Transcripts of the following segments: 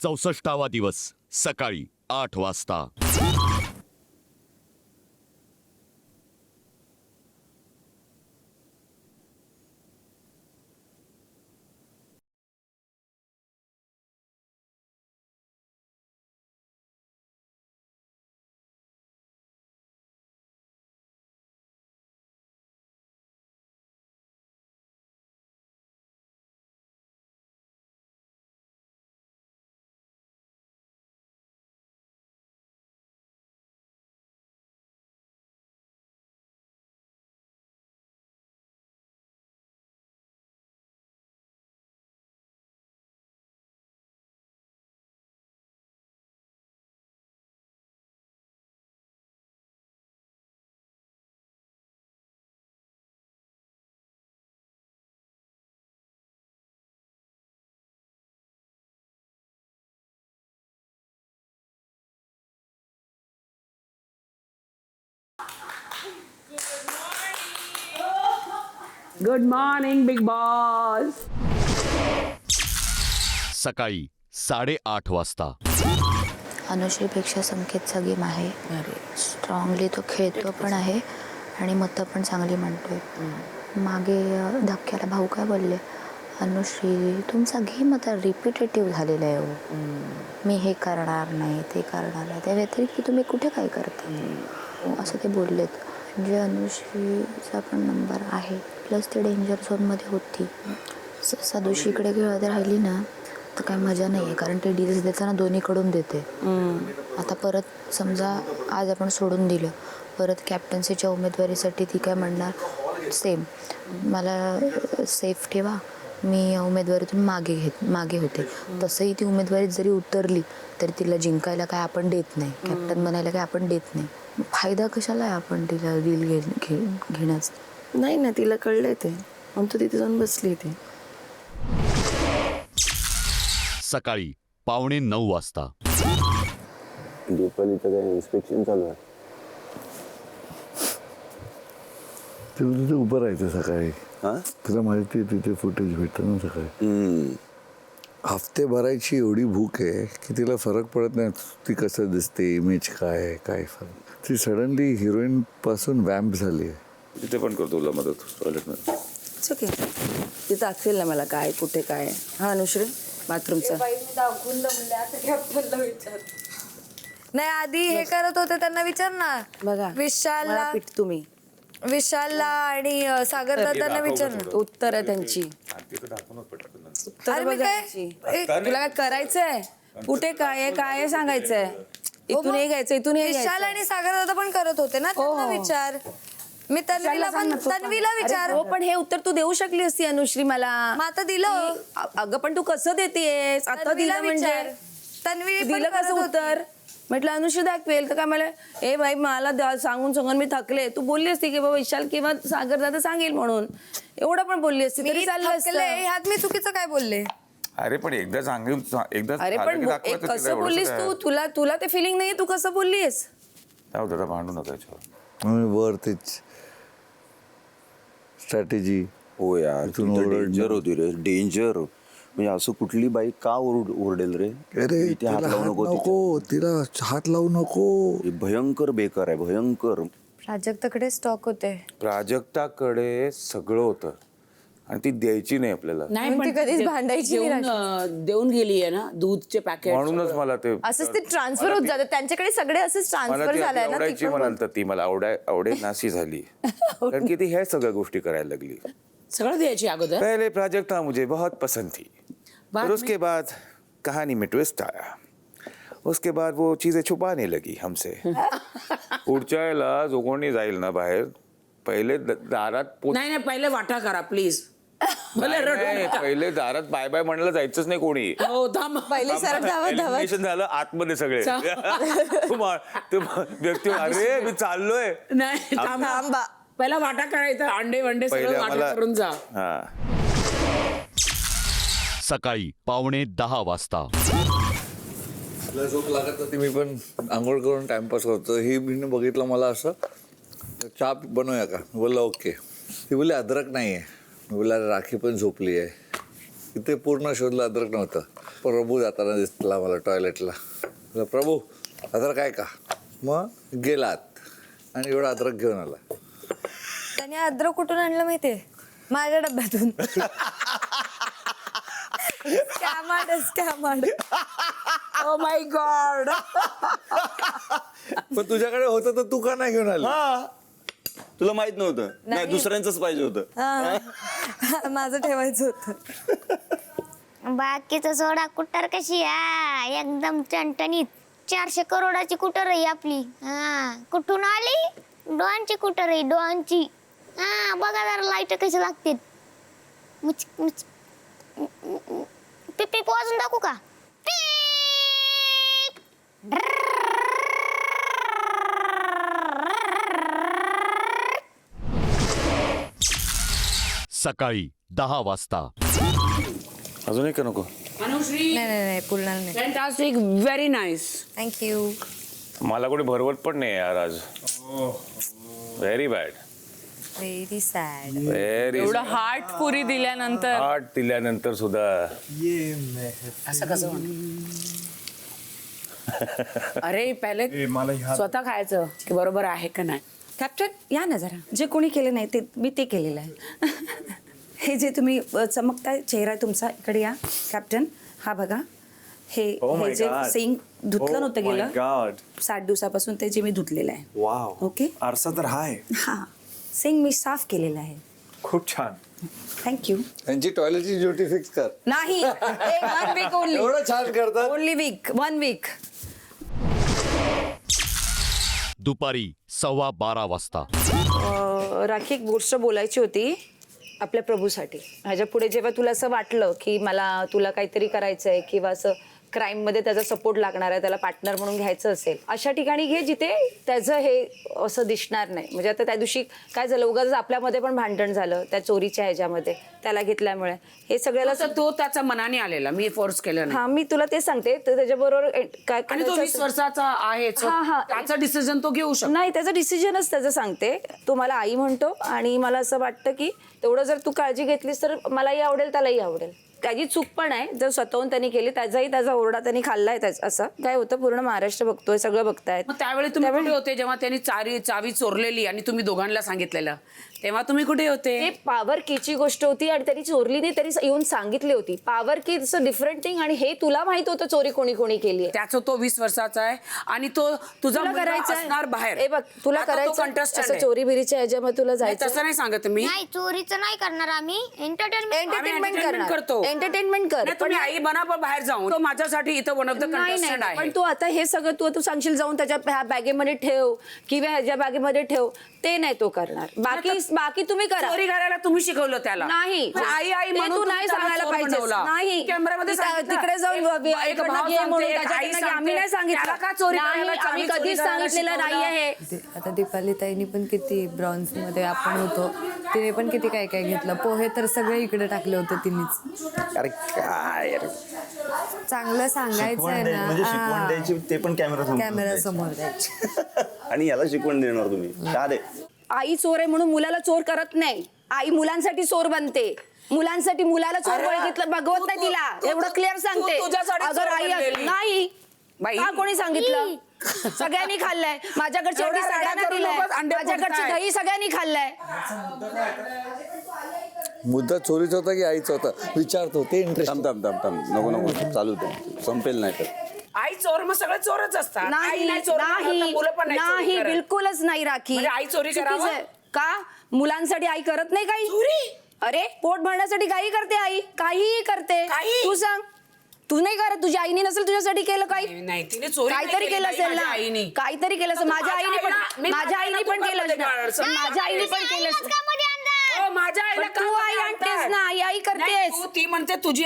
64वा दिवस सकाळी 8 वाजता. Good morning big boss. सकाळी 8:30 वाजता. अनुश्रीपेक्षा संकेतचा गेम आहे. स्ट्रॉंगली तो खेळतो पण आहे आणि मतं पण चांगली म्हणतोय. मागे धक्क्याला भाऊ काय बोलले, अनुश्री तुमचा गेम आता रिपिटेटिव्ह झालेला आहे हो. मी हे करणार नाही ते करणार नाही, त्या व्यतिरिक्त तुम्ही कुठे काय करता असं ते बोललेत. म्हणजे अनुश्रीचा पण नंबर आहे, प्लस ते डेंजर झोनमध्ये होती. सदुशीकडे खेळत राहिली ना तर काय मजा नाही आहे, कारण ते डील्स देताना दोन्हीकडून देते. आता परत समजा आज आपण सोडून दिलं, परत कॅप्टन्सीच्या उमेदवारीसाठी ती काय म्हणणार, सेम मला सेफ ठेवा, मी उमेदवारीतून मागे होते. तसंही ती उमेदवारीत जरी उतरली तरी तिला जिंकायला काय आपण देत नाही, कॅप्टन बनायला काय आपण देत नाही. फायदा कशाला आहे आपण तिला रील घेण्याचा. नाही ना, तिला कळलंय ते, म्हणून तू तिथे जाऊन बसली ती. सकाळी 8:45 वाजता. दीपालीचं काय इन्स्पेक्शन चालू आहे. तिथे उभं राहायचं सकाळी. हा, तुला माहिती आहे तिथे फुटेज भेटतं ना सकाळी. हफ्ते भरायची एवढी भूक आहे की तिला फरक पडत नाही ती कसं दिसते, इमेज काय आहे, काय फरक. ती सडनली हिरोईन पासून वॅम्प झाली आहे. तिथे पण करतो तुला मदत टॉयलेटमध्ये. ओके, ती दाखवेल ना मला काय कुठे काय. हा अनुश्री बाथरूमचं नाही, आधी हे करत होते त्यांना विचार ना. बघा विशालला पीठ तुम्ही आणि सागर दादांना विचार ना. उत्तर आहे त्यांची. उत्तर अरे मी बघा काय- त्यांची. तुला काय करायचंय, कुठे काय आहे, काय आहे सांगायचंय. इथून हे घ्यायचं, इथून हे विशाल घ्यायचं. आणि सागर दादा पण करत होते ना, त्यांना हो. विचार. मी तन्वीला पण, तन्वीला विचार. हो, पण हे उत्तर तू देऊ शकली असती अनुश्री मला. मग आता दिलं. अगं पण तू कसं देतेस आता, तन्वीला दिलं म्हणजे विचार. तन्वी पण दिलं करत कसं होती. उत्तर. म्हटलं अनुश्री दाखवेल तर काय मला, ए भाई मला सांगून मी थकले. तू बोलली असती की बाबा विशाल किंवा सागर दादा सांगेल म्हणून, एवढं पण बोलली असती तरी मी चाललं थकले, असतं. ह्यात मी चुकीचं काय बोलले. अरे पण एकदा सांगून एकदा अरे पण कसं बोललीस तू, तुला ते फिलिंग नाही, तू कसं बोललीस. दादा भांडू नका याच्यावर. म्हणून वर तेच स्ट्रॅटेजी. हो यार, इथून ओरडणं. डेंजर होती रे, डेंजर. म्हणजे असं कुठली बाई का ओरडेल रे. अरे इथे हात तिला लावू हात नको नको, तिला हात लावू नको. हे भयंकर बेकार आहे, भयंकर. प्राजक्ताकडे स्टॉक होते. प्राजक्ताकडे सगळं होतं आणि ती द्यायची नाही आपल्याला. नाही पण ती कधीच भांडायची नाही देऊन गेली आहे ना दूधचे पॅकेट. म्हणूनच मला ते असंच ते ट्रान्सफर होत जातं त्यांच्याकडे, सगळे असंच मला ट्रान्सफर ती झालंय ना. आवडायची ती पण म्हणाल तर ती मला आवडे नाशी झाली. कारण की ती ह्या सगळ्या गोष्टी करायला लागली. सगळं द्यायची अगोदर. पहले प्राजक्ता मुझे बहुत पसंद थी, बाद और उसके बाद कहानी में ट्विस्ट आया. उसके बाद वो चीजें छुपाने लगी हमसे. पुढच्या वेळेला जो कोणी जाईल ना बाहेर, पहिले दारात नाही नाही, पहिले वाटा करा प्लीज. पहिले दारात बाय बाय म्हणलं जायचंच नाही कोणी. हो थांब. पहिले सरळ धावत Elimination झालं आतमध्ये सगळे. व्यक्ती अरे मी चाललोय. नाही थांबा. पहिला वाटा करायचा, अंडे वंडे पहिले सगळं वाटा आम्हाला करून जा. हा. सकाळी 9:15 वाजता. तिला झोप लागत होती, मी पण आंघोळ करून टाइमपास करतो. ही मी बघितलं मला असं, चहा बनवूया का, बोललं ओके. ती बोलली अद्रक नाही आहे. मी बोलला राखी पण झोपली आहे. इथे पूर्ण शोधलं, अद्रक नव्हतं. प्रभू जाताना दिसला मला टॉयलेटला. म्हटलं, प्रभू अद्रक आहे का? मग गेलात आणि एवढा अद्रक घेऊन आला. त्याने अद्रक कुठून आणलं माहितीये? माझ्या डब्यातून. स्कॅमर्ड. Oh my god. पण तुझ्याकडे होतं तर तू का नाही घेऊन आली? हा तुला माहित नव्हतं? नाही दुसऱ्यांचंच पाहिजे होतं. माझं ठेवायचं होतं. बाकीचं सोडा कुटर कशी एकदम टणटणीत. 400 करोडाची कुटर आहे आपली. हा कुठून आली? डॉनची कुटर आहे, डॉनची. हा बघा जरा लाईट कशी लागते. पिप वाजून दाखवू का? सकाळी 10 वाजता. अजून एक नको. अनुश्री नाही पुरणार नाही. Fantastic, very nice. थँक्यू. मला कुठे भरवत पण नाही यार आज. Very bad. Very sad. Very एवढं हार्ट पुरी दिल्यानंतर आठ दिल्यानंतर सुद्धा. असं कसं अरे पहिले स्वतः खायचं की बरोबर आहे का नाही. कॅप्टन या ना जरा. जे कोणी केलं नाही ते मी ते केलेलं आहे. हे जे तुम्ही चमकताय चेहरा तुमचा, इकडे या कॅप्टन. हा बघा हे हे जे सिंग धुतलं नव्हतं गेलं 60 दिवसापासून, ते जे मी धुतलेलं आहे. वाव. ओके. आरसा तर हाय. हा सिंग मी साफ केलेलं आहे. खूप छान. थँक्यू. त्यांची टॉयलेटची ड्युटी फिक्स कर. नाही 1 वीक ओनली. एवढं छान करतात. Only week 1 week. दुपारी 12:15 वाजता. राखी एक गोष्ट बोलायची होती आपल्या प्रभूसाठी. ह्याच्या पुढे जेव्हा तुला असं वाटलं की मला तुला काहीतरी करायचं आहे किंवा असं क्राईममध्ये त्याचा सपोर्ट लागणार आहे, त्याला पार्टनर म्हणून घ्यायचं असेल, अशा ठिकाणी घे जिथे त्याचं हे असं दिसणार नाही. म्हणजे आता त्या दिवशी काय झालं, उगाच आपल्यामध्ये पण भांडण झालं त्या चोरीच्या ह्याच्यामध्ये त्याला घेतल्यामुळे. हे सगळ्याला तर तो त्याचा मनाने आलेला, मी फोर्स केलं नाही. हा मी तुला ते सांगते. तर त्याच्याबरोबर काय आणि तो 20 वर्षाचा आहे, त्याचा डिसिजन तो घेऊ शकतो. नाही, त्याचा डिसिजनच त्याचं सांगते. तो मला आई म्हणतो आणि मला असं वाटतं की तेवढं जर तू काळजी घेतलीस तर मलाही आवडेल, त्यालाही आवडेल. त्याची चूक पण आहे जर स्वतःहून त्यांनी केली. त्याचा ओरडा त्यांनी खाल्लाय. असं काय होतं, पूर्ण महाराष्ट्र बघतोय, सगळं बघतायत. मग त्यावेळी तुम्ही कुठे होते जेव्हा त्यांनी चावी चोरलेली आणि तुम्ही दोघांना सांगितलेलं? तेव्हा तुम्ही कुठे होते? ते पॉवर कीची गोष्ट होती आणि त्यांनी चोरली नाही, त्यांनी येऊन सांगितली होती. पॉवर की इट्स अ डिफरंट थिंग. आणि हे तुला माहित होतं चोरी कोणी कोणी केली आहे. त्याचा तो 20 वर्षाचा आहे आणि तो तुझा करायचं असणार बाहेर. हे बघ, तुला करायचं असं चोरी बिरीच्या ह्याच्यामध्ये तुला जायचं. तसं नाही सांगत मी. नाही चोरीचं नाही करणार आम्ही. एंटरटेनमेंट करतो. एंटरटेनमेंट कर. नाही, तुम्ही आई बना पण बाहेर जाऊन. तो माझ्यासाठी इथं वन ऑफ द कंटेस्टंट आहे. पण तू आता हे सगळं तू सांगशील जाऊन त्याच्या ह्या बॅगेमध्ये ठेव किंवा ह्याच्या बॅगेमध्ये ठेव, ते नाही तो करणार. बाकी तुम्ही करा. चोरी करायला तुम्ही शिकवलं त्याला? नाही. पण आई ते म्हणून तू तुम्ही नाही त्याला सांगायला चोर पाहिजे. बनवला. नाही कॅमेरामध्ये सांगितलं. तिकडे जाऊन एक भाव घे सांगते, म्हणून एक आई त्याच्याकडनं घे. आम्ही नाही सांगते. त्याला का सांगितलं. चोरी नाही, करायला, आम्ही चोरी कधीच करायला सांगितलेलं शिकवलं? नाही आहे. आता दीपाली ताईनी पण किती ब्रॉन्झ मध्ये आपण होतो, तिने पण किती काय काय घेतलं. पोहे तर सगळे इकडे टाकले होते तिनेच. अरे काय यार. चांगलं सांगायचं आहे म्हणजे शिकवण ना. द्यायची ते पण कॅमेरा समोर द्यायचे. आणि याला शिकवण देणार तुम्ही का दे. आई चोर आहे म्हणून मुलाला चोर करत नाही. आई मुलांसाठी चोर बनते. मुलांसाठी मुलाला चोर बघितलं बघवत नाही तिला. एवढं क्लिअर सांगते. तुझ्यासाठी अगर चोर आई बनलेली. नाही बाई. का कोणी सांगितलं? सगळ्यांनी खाल्लंय. माझ्याकडची एवढा अंडी राडा सगळ्यांना करू दिलंय. नकोस, अंडे माझ्याकडची फुटतायत. दही सगळ्यांनी खाल्लंय. मुद्दा चोरीचा होता की आईचा होता विचारतो. ते इंटरेस्ट. थांब नको चालू ते संपेल नाही तर. आई चोर मग सगळे चोरच असतात. आई नाही चोर म्हणत, तर मुलं पण नाही चोरी नाही करत. बिलकुलच नाही राखी. म्हणजे आई चोरी चुकीचं करावं? आहे. का मुलांसाठी आई करत नाही काही चोरी? अरे पोट भरण्यासाठी काही करते आई. काहीही करते. काही? तू सांग. तू नाही करत. तुझ्या आईने नसेल तुझ्यासाठी केलं काही. नाही तिने चोरी नाही काहीतरी केली केलं बाई, असेल माझ्या ना. आईने. काहीतरी केलं असेल. माझ्या आईने पण माझ्या आईने पण केलं असेल. माझ्या आईने पण केलं असेल. माझ्या आईला पण तू आई आणतेस ना. आई करतेस. नाही, तू ती म्हणते तुझी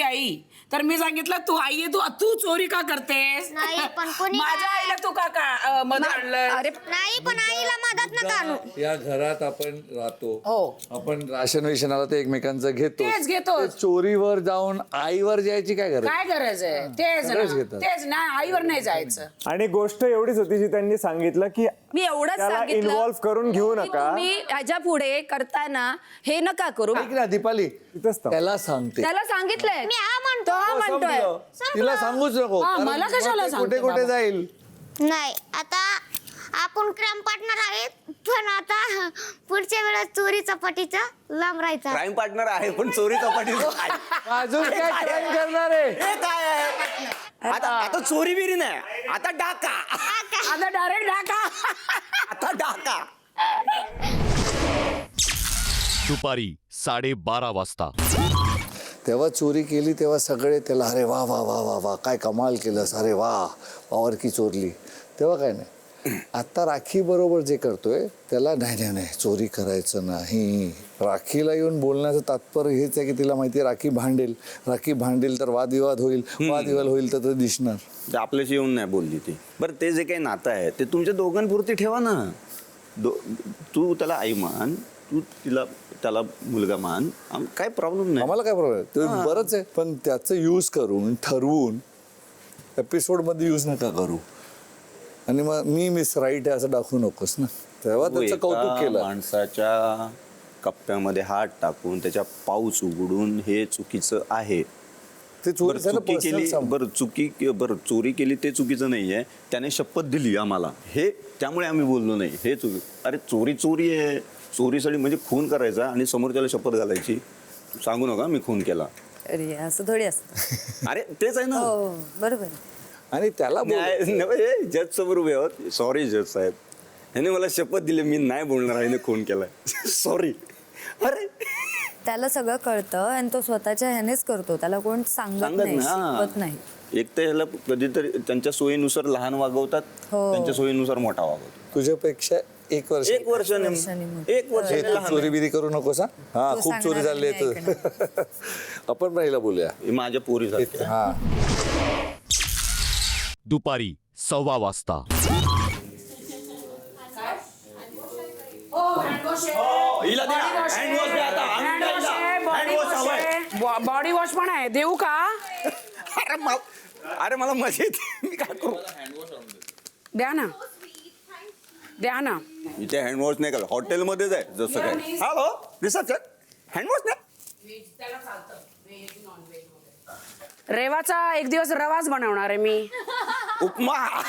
आई तर मी सांगितलं तू आई आहे, तू चोरी का करतेस? नाही, पण कोणी माझ्या नाही. आईला तू का मध्ये आणलं? अरे नाही पण आईला मदत नका आणू. या घरात आपण राहतो. हो. आपण राशन विशनाला ते एकमेकांचं घेतो. तेच घेतो. ते चोरीवर जाऊन आईवर जायची काय गरज? काय गरज आहे? तेच सगळेच ना. घेतात. तेच ना, आईवर नाही जायचं. आणि गोष्ट एवढीच होती जी त्यांनी सांगितलं की मी एवढंच त्याला सांगितलं involve करून घेऊ की नका. तुम्ही ह्याच्या पुढे करताना हे नका करू. ऐक ना दीपाली इथंच थांब. त्याला सांगते त्याला सांगितलंय मी हा म्हणतो. तो हा म्हणतोय. संपलं. तिला सांगूच नको हा, कारण मला मग कशाला ते सांगते कुठे कुठे बाबा? जाईल. नाही आता आपण क्राईम पार्टनर आहेत पण आता पुढच्या वेळेस चोरी चपाटीचा लांब राहायचा. क्राईम पार्टनर आहे पण चोरी कपाटीचं काय? अजून काय crime करणार आहे? हे काय आहे? आता आता चोरी बिरी नाही, आता डाका. आता डायरेक्ट डाका. आता डाका. दुपारी 12:30 वाजता. तेव्हा चोरी केली तेव्हा सगळे त्याला अरे वा वा वा वा वा काय कमाल केलंस, अरे वा पावरकी चोरली, तेव्हा काय नाही. आता राखी बरोबर जे करतोय त्याला नाही नाही नाही चोरी करायचं नाही. राखीला येऊन बोलण्याचं तात्पर्य हेच आहे की तिला माहिती आहे राखी भांडेल तर वादविवाद होईल तर ते दिसणार. ते आपल्याशी येऊन नाही बोलली ती. बरं ते जे काही नातं आहे ते तुमच्या दोघांपुरती ठेवा ना. तू त्याला आई मान, तू त्याला मुलगा मान, काय प्रॉब्लेम नाही. आम्हाला काय प्रॉब्लेम ते बरंच आहे पण त्याचं यूज करून ठरवून एपिसोडमध्ये यूज नका करू. आणि मग मी मिस राईट आहे असं दाखवू नकोस ना. तेव्हा तू त्याचं एका कौतुक केलं. माणसाच्या कप्प्यामध्ये हात टाकून त्याच्या पाऊच उघडून हे चुकीचं आहे. ते बरं, चुकी केली बरं चोरी केली ते चुकीचं नाहीये. त्याने शपथ दिली आम्हाला, हे त्यामुळे आम्ही बोललो नाही. हे चुकी. अरे चोरी आहे. चोरीसाठी म्हणजे खून करायचा आणि समोरच्याला शपथ घालायची. सांगू नका मी खून केला. अरे असं थोडी असतं. अरे तेच आहे ना. हो बरोबर आहे. आणि त्याला जज समोर उभे आहोत. सॉरी जज साहेब, ह्याने मला शपथ दिली मी नाही बोलणार, ह्याने खून केलाय. सॉरी. अरे त्याला सगळं कळतं आणि तो स्वतःच्या ह्यानेच करतो. त्याला कोण सांगत नाही, शिकवत नाही. एक तर ह्याला कधीतरी त्यांच्या सोयीनुसार लहान वागवतात, हो. त्यांच्या सोयीनुसार मोठा वागवतात. तुझ्यापेक्षा एक वर्ष चोरी बिरी करू नकोस. हा तो खूप चोरी सांगणार झाली नाही आहे. आपण राहिला बोलूया. हे माझ्या पोरीसारखे. हा दुपारी 1:15 वाजता. बॉडी वॉश पण आहे, देऊ का? अरे मला मजा येते, मी काय करू. द्या ना. इथे हँडवॉश नाही का हॉटेलमध्येच आहे जसं काय. हॅलो रिसेप्शन, हँडवॉश नाही. रेवाचा एक दिवस रवाच बनवणार आहे मी. उपमा.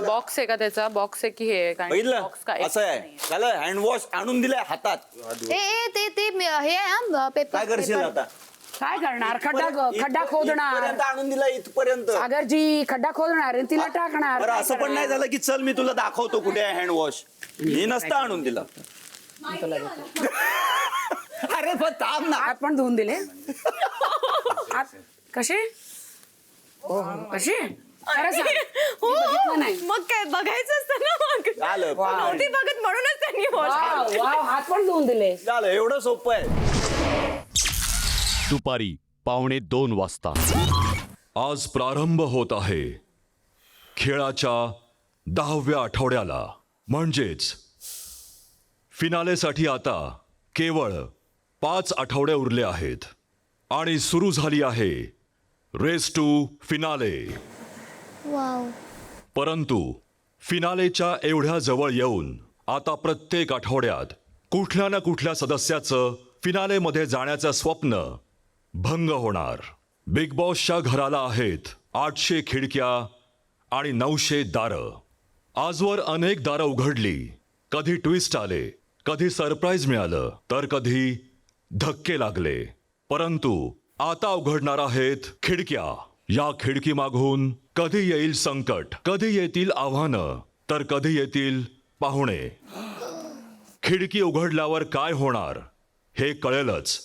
बॉक्स आहे का त्याचा? बॉक्स आहे की हे काय? बघितलं बॉक्स काय असं आहे. त्याला हँडवॉश आणून दिलंय हातात. पेपर काय करशील आता? काय करणार? खड्डा खोदणार. इथपर्यंत आणून दिला इथपर्यंत. सागरजी खड्डा खोदणार आणि तिला टाकणार. बरं असं पण नाही झालं की चल मी तुला दाखवतो कुठे आहे हँडवॉश. मी नसतं आणून दिला. अरे पण थांब ना. हात पण धुवून दिले. कसे खरं सांग. मी बघितलं नाही. मग काय बघायचं असतं ना. मग झालं. नव्हती बघत म्हणूनच त्यांनी वाव, हात पण धुवून दिले. झालं एवढं सोपं आहे. दुपारी 1:45 वाजता. आज प्रारंभ होत आहे खेळाच्या 10व्या आठवड्याला, म्हणजेच फिनालेसाठी आता केवळ 5 आठवडे उरले आहेत आणि सुरू झाली आहे रेस टू फिनाले. वाव. परंतु फिनालेच्या एवढ्या जवळ येऊन आता प्रत्येक आठवड्यात कुठल्या ना कुठल्या सदस्याचं फिनालेमध्ये जाण्याचं स्वप्न भंग होणार. बिग बॉसच्या घराला आहेत 800 खिडक्या आणि 900 दारं. आजवर अनेक दारं उघडली. कधी ट्विस्ट आले, कधी सरप्राईज मिळालं, तर कधी धक्के लागले. परंतु आता उघडणार आहेत खिडक्या. या खिडकी मागून कधी येईल संकट, कधी येतील आव्हानं, तर कधी येतील पाहुणे. खिडकी उघडल्यावर काय होणार हे कळेलच.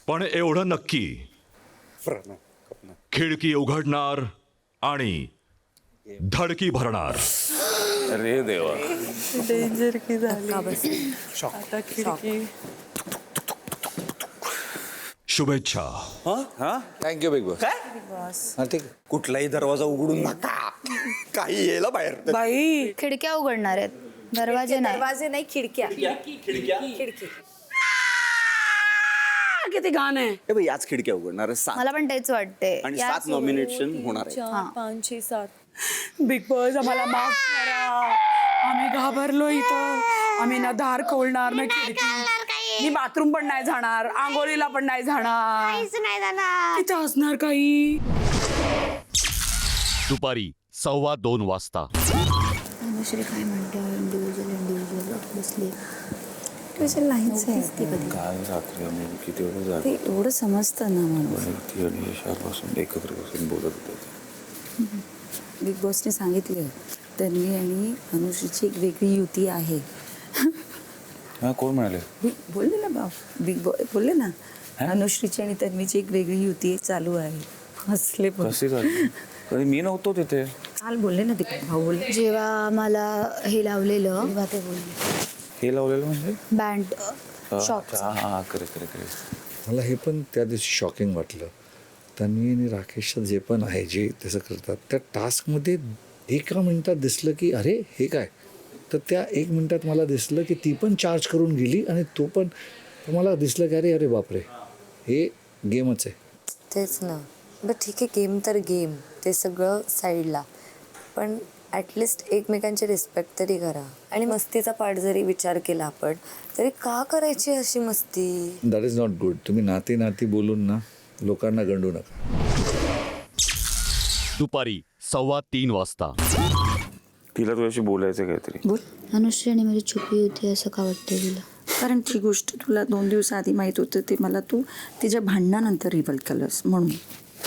पण एवढं नक्की, खिडकी उघडणार आणि धडकी भरणार. अरे देवा. डेंजर की झाली. आता खिडकी. शुभेच्छा. Thank you Bigg boss. हा ठीक आहे. कुठलाही दरवाजा उघडून नका, काही यायला बाहेर. बाई खिडक्या उघडणार आहेत, दरवाजे नाही. दरवाजे नाही, खिडक्या. खिडक्या. खिडकी. किती घाण आहे. हे बघ, याच खिडक्या उघडणार आहे 7 मला पण तेच वाटते आणि 7 नॉमिनेशन होणार आहे. 4, 5, 6, 7. बिग बॉस आम्हाला माफ करा, आम्ही घाबरलो इथं. आम्ही ना दार खोलणार ना खिडकी, मी बाथरूम पण नाही जाणार, आंघोळीला पण नाही जाणार, काहीच नाही जाणार. इथं असणार काही. दुपारी 1:15 वाजता. अनुश्री काय म्हणते इंडिव्हिज्युअल बसली नाहीच आहे काल रात्री आम्ही किती वेळ झाला ते एवढं समजतं ना म्हणून. ती आणि यशापासून एकत्र बसून बोलत होते ते. बिग बॉसने सांगितले तन्वी आणि अनुश्रीची एक वेगळी युती आहे. हा, कोण म्हणाले? बोलले ना बिग बॉस बोलले ना अनुश्रीची आणि तन्वीची एक वेगळी युती चालू आहे. हसले पण. कशी झाली? कधी मी नव्हतो तिथे. काल बोलले ना ते भाऊ बोलले. जेव्हा मला हे लावलेलं तेव्हा ते बोलले हे लावलेलं म्हणजे बँड शॉक. हा करे मला हे पण त्या दिवशी शॉकिंग वाटलं. तन्वी आणि राकेशचं जे पण आहे जे तसं करतात त्या टास्कमध्ये एका मिनिटात दिसलं की अरे हे काय, तर त्या 1 मिनिटात मला दिसलं की ती पण चार्ज करून गेली आणि तो पण. तर मला दिसलं की अरे बापरे, हे गेमच आहे. तेच ना. बरं ठीक आहे, गेम तर गेम, ते सगळं साईडला, पण ॲटलिस्ट एकमेकांची रिस्पेक्ट तरी करा. आणि मस्तीचा पार्ट जरी विचार केला आपण तरी का करायची अशी मस्ती. That is not good. तुम्ही नाती बोलून ना लोकांना गंडू नका. दुपारी 2:15 वाजता. तिला तुझ्याशी बोलायचं काहीतरी. बोल. अनुश्री आणि माझी छुपी होती असं का वाटतं तुला? कारण ती गोष्ट तुला 2 दिवस आधी माहीत होतं, ते मला तू तिच्या भांडणानंतर रिव्हल केलंस म्हणून.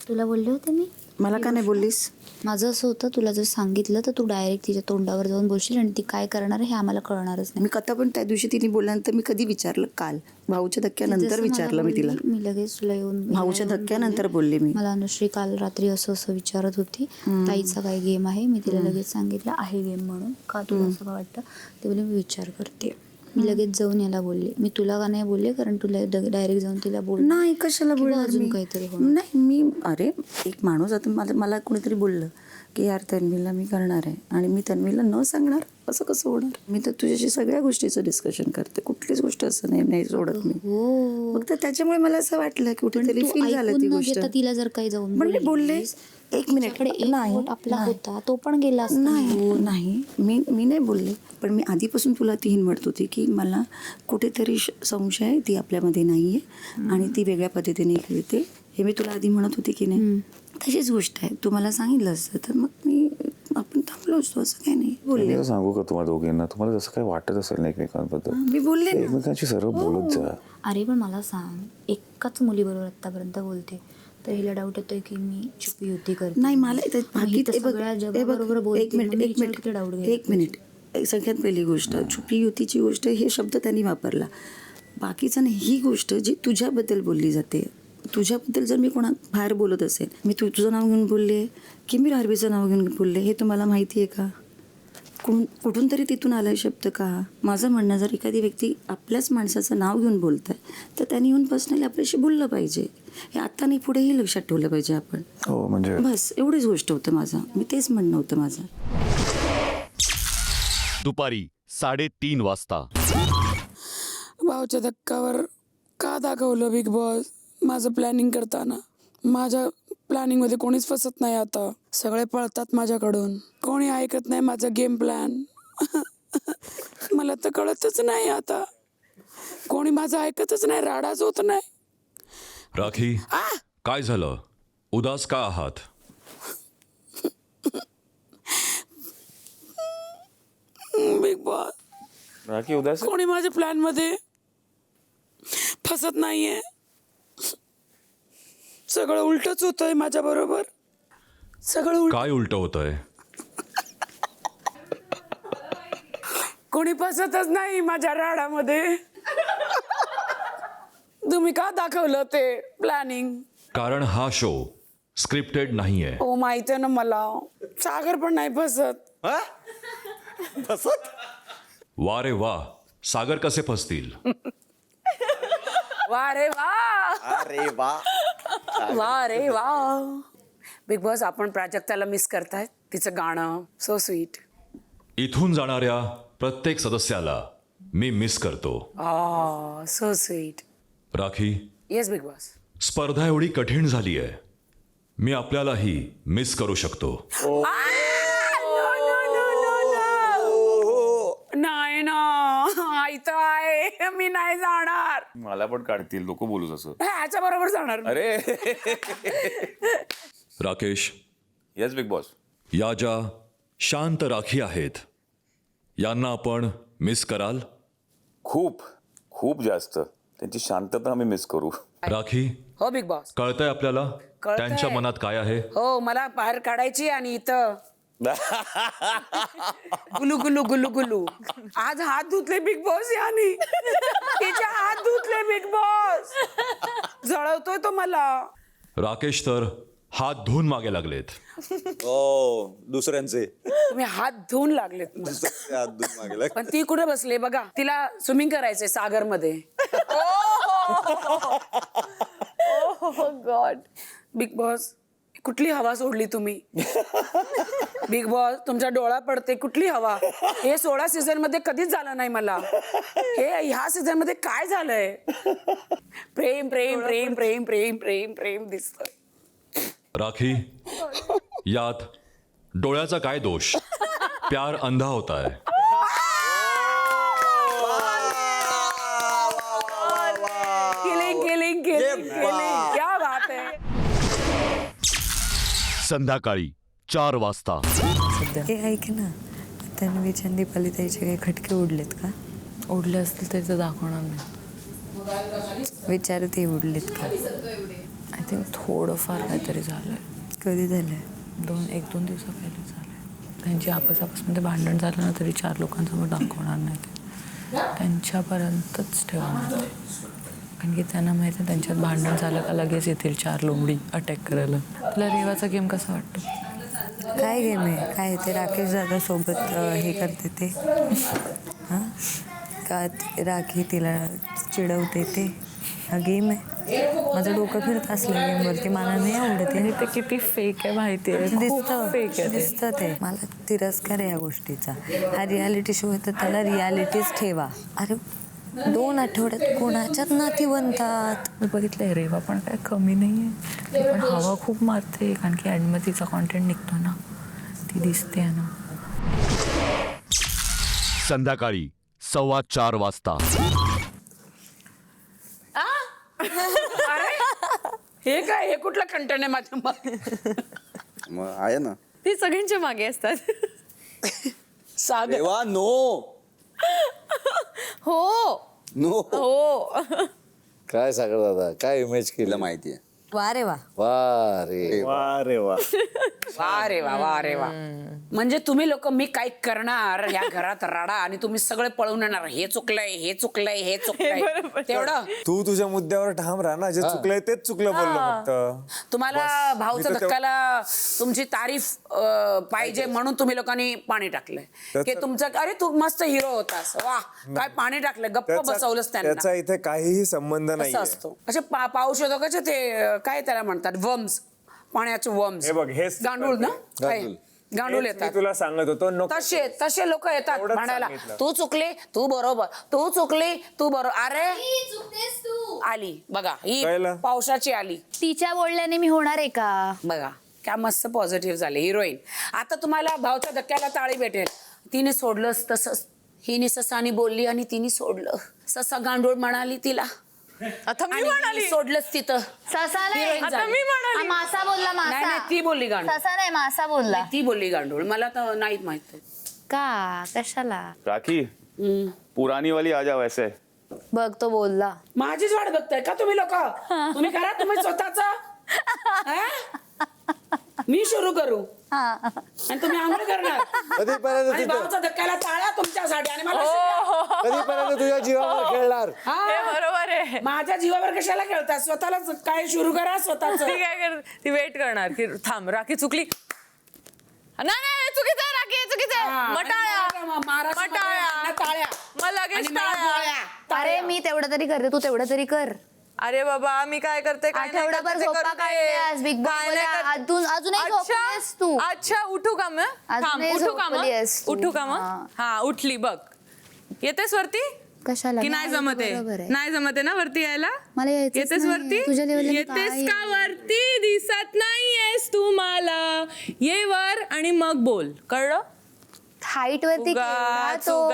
तुला बोलले होते मी? मला का नाही बोललीस? माझं असं होतं, तुला जर सांगितलं तर तू डायरेक्ट तिच्या तोंडावर जाऊन बोलशील आणि ती काय करणार आहे हे आम्हाला कळणारच नाही. मी कथा पण त्या दिवशी तिने बोलल्यानंतर मी कधी विचारलं? काल भाऊच्या धक्क्यानंतर जसं मला विचारलं मी तिला. बोलली, मी लगेच तुला येऊन भाऊच्या धक्क्यानंतर बोलले मी. मला अनुश्री काल रात्री असं असं विचारत होती, ताईचा काय गेम आहे. मी तिला लगेच सांगितलं आहे गेम म्हणून. का तुला असं का वाटतं ते बोलले मी विचार करते. मी लगेच जाऊन याला बोलले. मी तुला का नाही बोलले कारण तुला डायरेक्ट जाऊन तिला बोल नाही, कशाला बोलणार अजून मी? काहीतरी होणार. नाही, मी अरे एक माणूस आता मला कोणीतरी बोललं की यार तन्वीला मी करणार आहे आणि मी तन्वीला न सांगणार असं कसं होणार? मी तर तुझ्याशी सगळ्या गोष्टीचं डिस्कशन करते, कुठलीच गोष्ट असं नाही सोडत मी. हो, फक्त त्याच्यामुळे मला असं वाटलं की कुठेतरी फील झालं ती गोष्ट. तिला जर काही जाऊन पण मी बोलले. 1 मिनिट. नाही आपला होता तो पण गेला असता. नाही मी नाही बोलले, पण मी आधीपासून तुला ती हिंमत होती की मला कुठेतरी संशय आहे ती आपल्यामध्ये नाही आहे आणि ती वेगळ्या पद्धतीने खेळते, हे मी तुला आधी म्हणत होते की नाही. तशीच गोष्ट आहे. तू मला सांगितलं असतं तर मग आपण थांबलो असतो, असं काही नाही. बोलले. सांगू का तुम्हाला दोघींना, तुम्हाला जसं काय वाटत असेल ना एकमेकांबद्दल, मी बोलले ना. एकमेकांशी सरळ बोलत जा. अरे पण मला सांग, एकाच मुलीबरोबर आतापर्यंत बोलते तर हिला डाऊट येतोय की मी छुपी युती करते. नाही, मला सगळ्या जगाबरोबर बोलते. एक मिनिट. सगळ्यात पहिली गोष्ट छुपी युतीची गोष्ट, हे शब्द त्यांनी वापरला. बाकीचं नाही, ही गोष्ट जी तुझ्याबद्दल बोलली जाते. तुझ्याबद्दल जर मी कोणा बाहेर बोलत असेल, मी तुझं नाव घेऊन बोलले की मी रारबीचं नाव घेऊन बोलले, हे तुम्हाला माहिती आहे का? कुठून तरी तिथून आलाय शब्द का? माझं म्हणणं, जर एखादी व्यक्ती आपल्याच माणसाचं नाव घेऊन बोलत आहे तर त्यांनी येऊन पर्सनली आपल्याशी बोललं पाहिजे. हे आता नाही, पुढेही लक्षात ठेवलं पाहिजे आपण. हो, म्हणजे बस एवढीच गोष्ट होतं माझं. मी तेच म्हणणं होतं माझं. दुपारी 3:30 वाजता. भाऊच्या धक्कावर का दाखवलं बिग बॉस? माझं प्लॅनिंग करताना माझ्या प्लॅनिंगमध्ये कोणीच फसत नाही. आता सगळे पळतात माझ्याकडून, कोणी ऐकत नाही माझा गेम प्लॅन. मला तर कळतच नाही आता, कोणी माझं ऐकतच नाही, राडाच होत नाही. राखी, काय झालं? उदास का आहात? बिग बॉस, राखी उदास. कोणी माझ्या प्लॅन मध्ये फसत नाहीये. सगळं उलटच होतंय माझ्या बरोबर. सगळं उलट. काय उलट होतंय? कोणी फसतच नाही माझ्या राडामध्ये. तुम्ही का दाखवलं ते प्लॅनिंग? कारण हा शो स्क्रिप्टेड नाहीये. हो, माहित आहे ना मला. सागर पण नाही फसत. फसत? वा रे वा, सागर कसे फसतील? वा रे वा, अरे वा, वा रे वा. बिग बॉस, आपण प्राजक्ताला मिस करतायत. तिचं गाणं सो स्वीट. इथून जाणाऱ्या प्रत्येक सदस्याला मी मिस करतो. So sweet. Rakhi, yes big boss. स्पर्धा एवढी कठीण झाली आहे, मी आपल्यालाही मिस करू शकतो. नाही ना, इथं आहे, मी नाही जाणार. मला पण काढतील, लोक बोलूच असं. ह्याच्या बरोबर जाणार. अरे राकेश, येस बिग बॉस. या ज्या शांत राखी आहेत, यांना आपण मिस कराल? खूप खूप जास्त. त्यांची शांतता आम्ही मिस करू. राखी, हो बिग बॉस. कळतंय आपल्याला कळतंय. त्यांच्या मनात काय आहे? हो, मला बाहेर काढायची आणि इथं गुलू गुलू गुलू गुलू. आज हात धुतले बिग बॉस याने. तिचे हात धुतले बिग बॉस. जळवतोय तो मला. राकेश तर हात धुवून मागे लागलेत. हो, दुसऱ्यांचे तुम्ही हात धुवून लागलेत. हात धुवून मागे पण ती कुठे बसली बघा, तिला स्विमिंग करायचंय सागर मध्ये. गॉड. बिग बॉस, कुठली हवा सोडली तुम्ही? बिग बॉस, तुमचा डोळा पडते, कुठली हवा? हे 16 सीझन मध्ये कधीच झालं नाही मला. हे ह्या सीझन मध्ये काय झालंय? प्रेम प्रेम प्रेम प्रेम प्रेम प्रेम प्रेम दिसतंय. राखी, यात डोळ्याचा काय दोष? प्यार अंधा होता है. किलिंग क्या बात है. संध्याकाळी 4 वाजता. ते ऐक ना, तन्वीच्या आणि दीपाली ताईचे काही खटके उडलेत का? उडले असतील तरी ते दाखवणार नाही. विचार ते उडलेत का? आय थिंक थोडंफार काहीतरी झालंय. कधी झालंय? 1-2 दिवसा पहिले झालंय. त्यांची आपसामध्ये भांडण झालं ना तरी 4 लोकांसमोर दाखवणार नाही ते. त्यांच्यापर्यंतच ठेवणार ते. कारण की त्यांना माहिती आहे त्यांच्यात भांडण झालं का लगेच येतील 4 लोंबडी अटॅक करायला. तुला रेवाचा गेम कसा वाटतो? काय गेम आहे? काय ते राकेश दादा सोबत हे करते ते? हां, का राखी तिला चिडवते ते? हा गेम आहे? माझं डोकं फिरत असलं गेमवरती, मला नाही आवडत. आणि ते किती फेक आहे माहिती आहे. दिसतं ते. मला तिरस्कार आहे या गोष्टीचा. हा रियालिटी शो आहे तर त्याला रियालिटीच ठेवा. अरे 2 आठवड्यात कोणाच्यात नाती बनतात? मी बघितलंय, रेवा पण काय कमी नाही आहे. ती पण हवा खूप मारते कारण की ॲडमध्ये तिचा कॉन्टेंट निघतो ना, ती दिसते ना. संध्याकाळी 4:15 वाजता. हे काय, हे कुठलं कंटेंट आहे माझ्या मग आहे ना. ती सगळ्यांच्या मागे असतात. सागर. देवा, नो हो नो. हो. काय सागर दादा, काय इमेज तिला केलं? माहिती आहे. वा रे वा. वा रे वा रे वा. वा रे वा, वा रे वा. म्हणजे तुम्ही लोक मी काय करणार या घरात राडा आणि तुम्ही सगळे पळून येणार. हे चुकलंय, हे चुकलंय, हे चुकलंय. तेवढं तू तुझ्या मुद्द्यावर ठाम राहा ना. जे चुकलंय तेच चुकलं बोललो फक्त. तुम्हाला भाऊच्या धक्काला तुमची तारीफ पाहिजे म्हणून तुम्ही लोकांनी पाणी टाकलंय की तुमचं, अरे तू मस्त हिरो होतास, वा काय पाणी टाकलंय, गप्प बसवलंच त्यांना. त्याचा इथे काहीही संबंध नाही. असं असतो. असे पाऊस येतो का ते, काय त्याला म्हणतात, वम्स, पाण्याचे वम्स. हे बघ, हेच गांडूळ ना, काय गांडूळ मी येतात. तुला सांगत होतो नको. तसे लोक येतात एवढंच म्हणायला, सांगितलं. तू चुकले, तू बरोबर, तू चुकली, तू बरोबर. अरे आली बघा, ही कळलं? पावसाची आली तिच्या बोलल्याने मी होणार आहे का? बघा, क्या मस्त पॉझिटिव्ह झाले हिरोईन. आता तुम्हाला भावच्या धक्क्याला टाळी भेटेल. तिने सोडलंच तसंच. हिने ससानी बोलली आणि तिने सोडलं. ससा गांडूळ म्हणाली तिला, आता मी आणि म्हणाली. हिने सोडलंच तिथं. ससा नाही, Heroine आता झाली. मी म्हणाली. मासा बोलला, नाही नाही, मासा. ती बोलली गांडूळ. ससा नाही, मासा बोलला. ती बोलली गांडूळ. मला तर नाहीत माहित. का? कशाला? राखी, पुरानी वाली आ जाओ ऐसे. बघ, तो बोलला. माझीच वाट बघताय का तुम्ही लोक? तुम्ही करा तुम्ही स्वतःच. मी सुरू करू आणि तुम्ही आंघोळ करणार. कधीपर्यंत आणि तुझ्या भावाचा धक्क्याला टाळ्या तुमच्यासाठी आणि मला कधीपर्यंत तुझ्या जीवावर खेळणार? हे बरोबर आहे. माझ्या जीवावर कशाला खेळतात? स्वतःलाच काय सुरू करा स्वतःच. ती काय करते, ती वेट करणार की थांब, राखी चुकली. नाही, चुकीचं आहे, राखी चुकीचं आहे. मटाळ्या टाळ्या मग लगेच टाळ्या. अरे मी तेवढं तरी करते, तू तेवढं तरी कर. अरे बाबा, मी काय करते, काय नाही आठवडाभर करते ते झोपा करू दे. काढल्यास, बिग बॉस काय मध्ये नाही करत. अजूनही झोपलीस तू. अच्छा, उठू का मग? थांब, अजूनही उठू का मग? झोपलीस तू. उठू का मग? हा, उठली बघ. येतेस वरती? कशाला की नाही जमत बरोबर आहे आहे. नाही जमत आहे ना वरती यायला मला यायचंच येतेस नाहीये. वरती तुझ्या level ला मी येतेस काय का वरती दिसत नाहीयेस तू मला ये वर आणि मग बोल कळलं हाईट वरती केवढा तो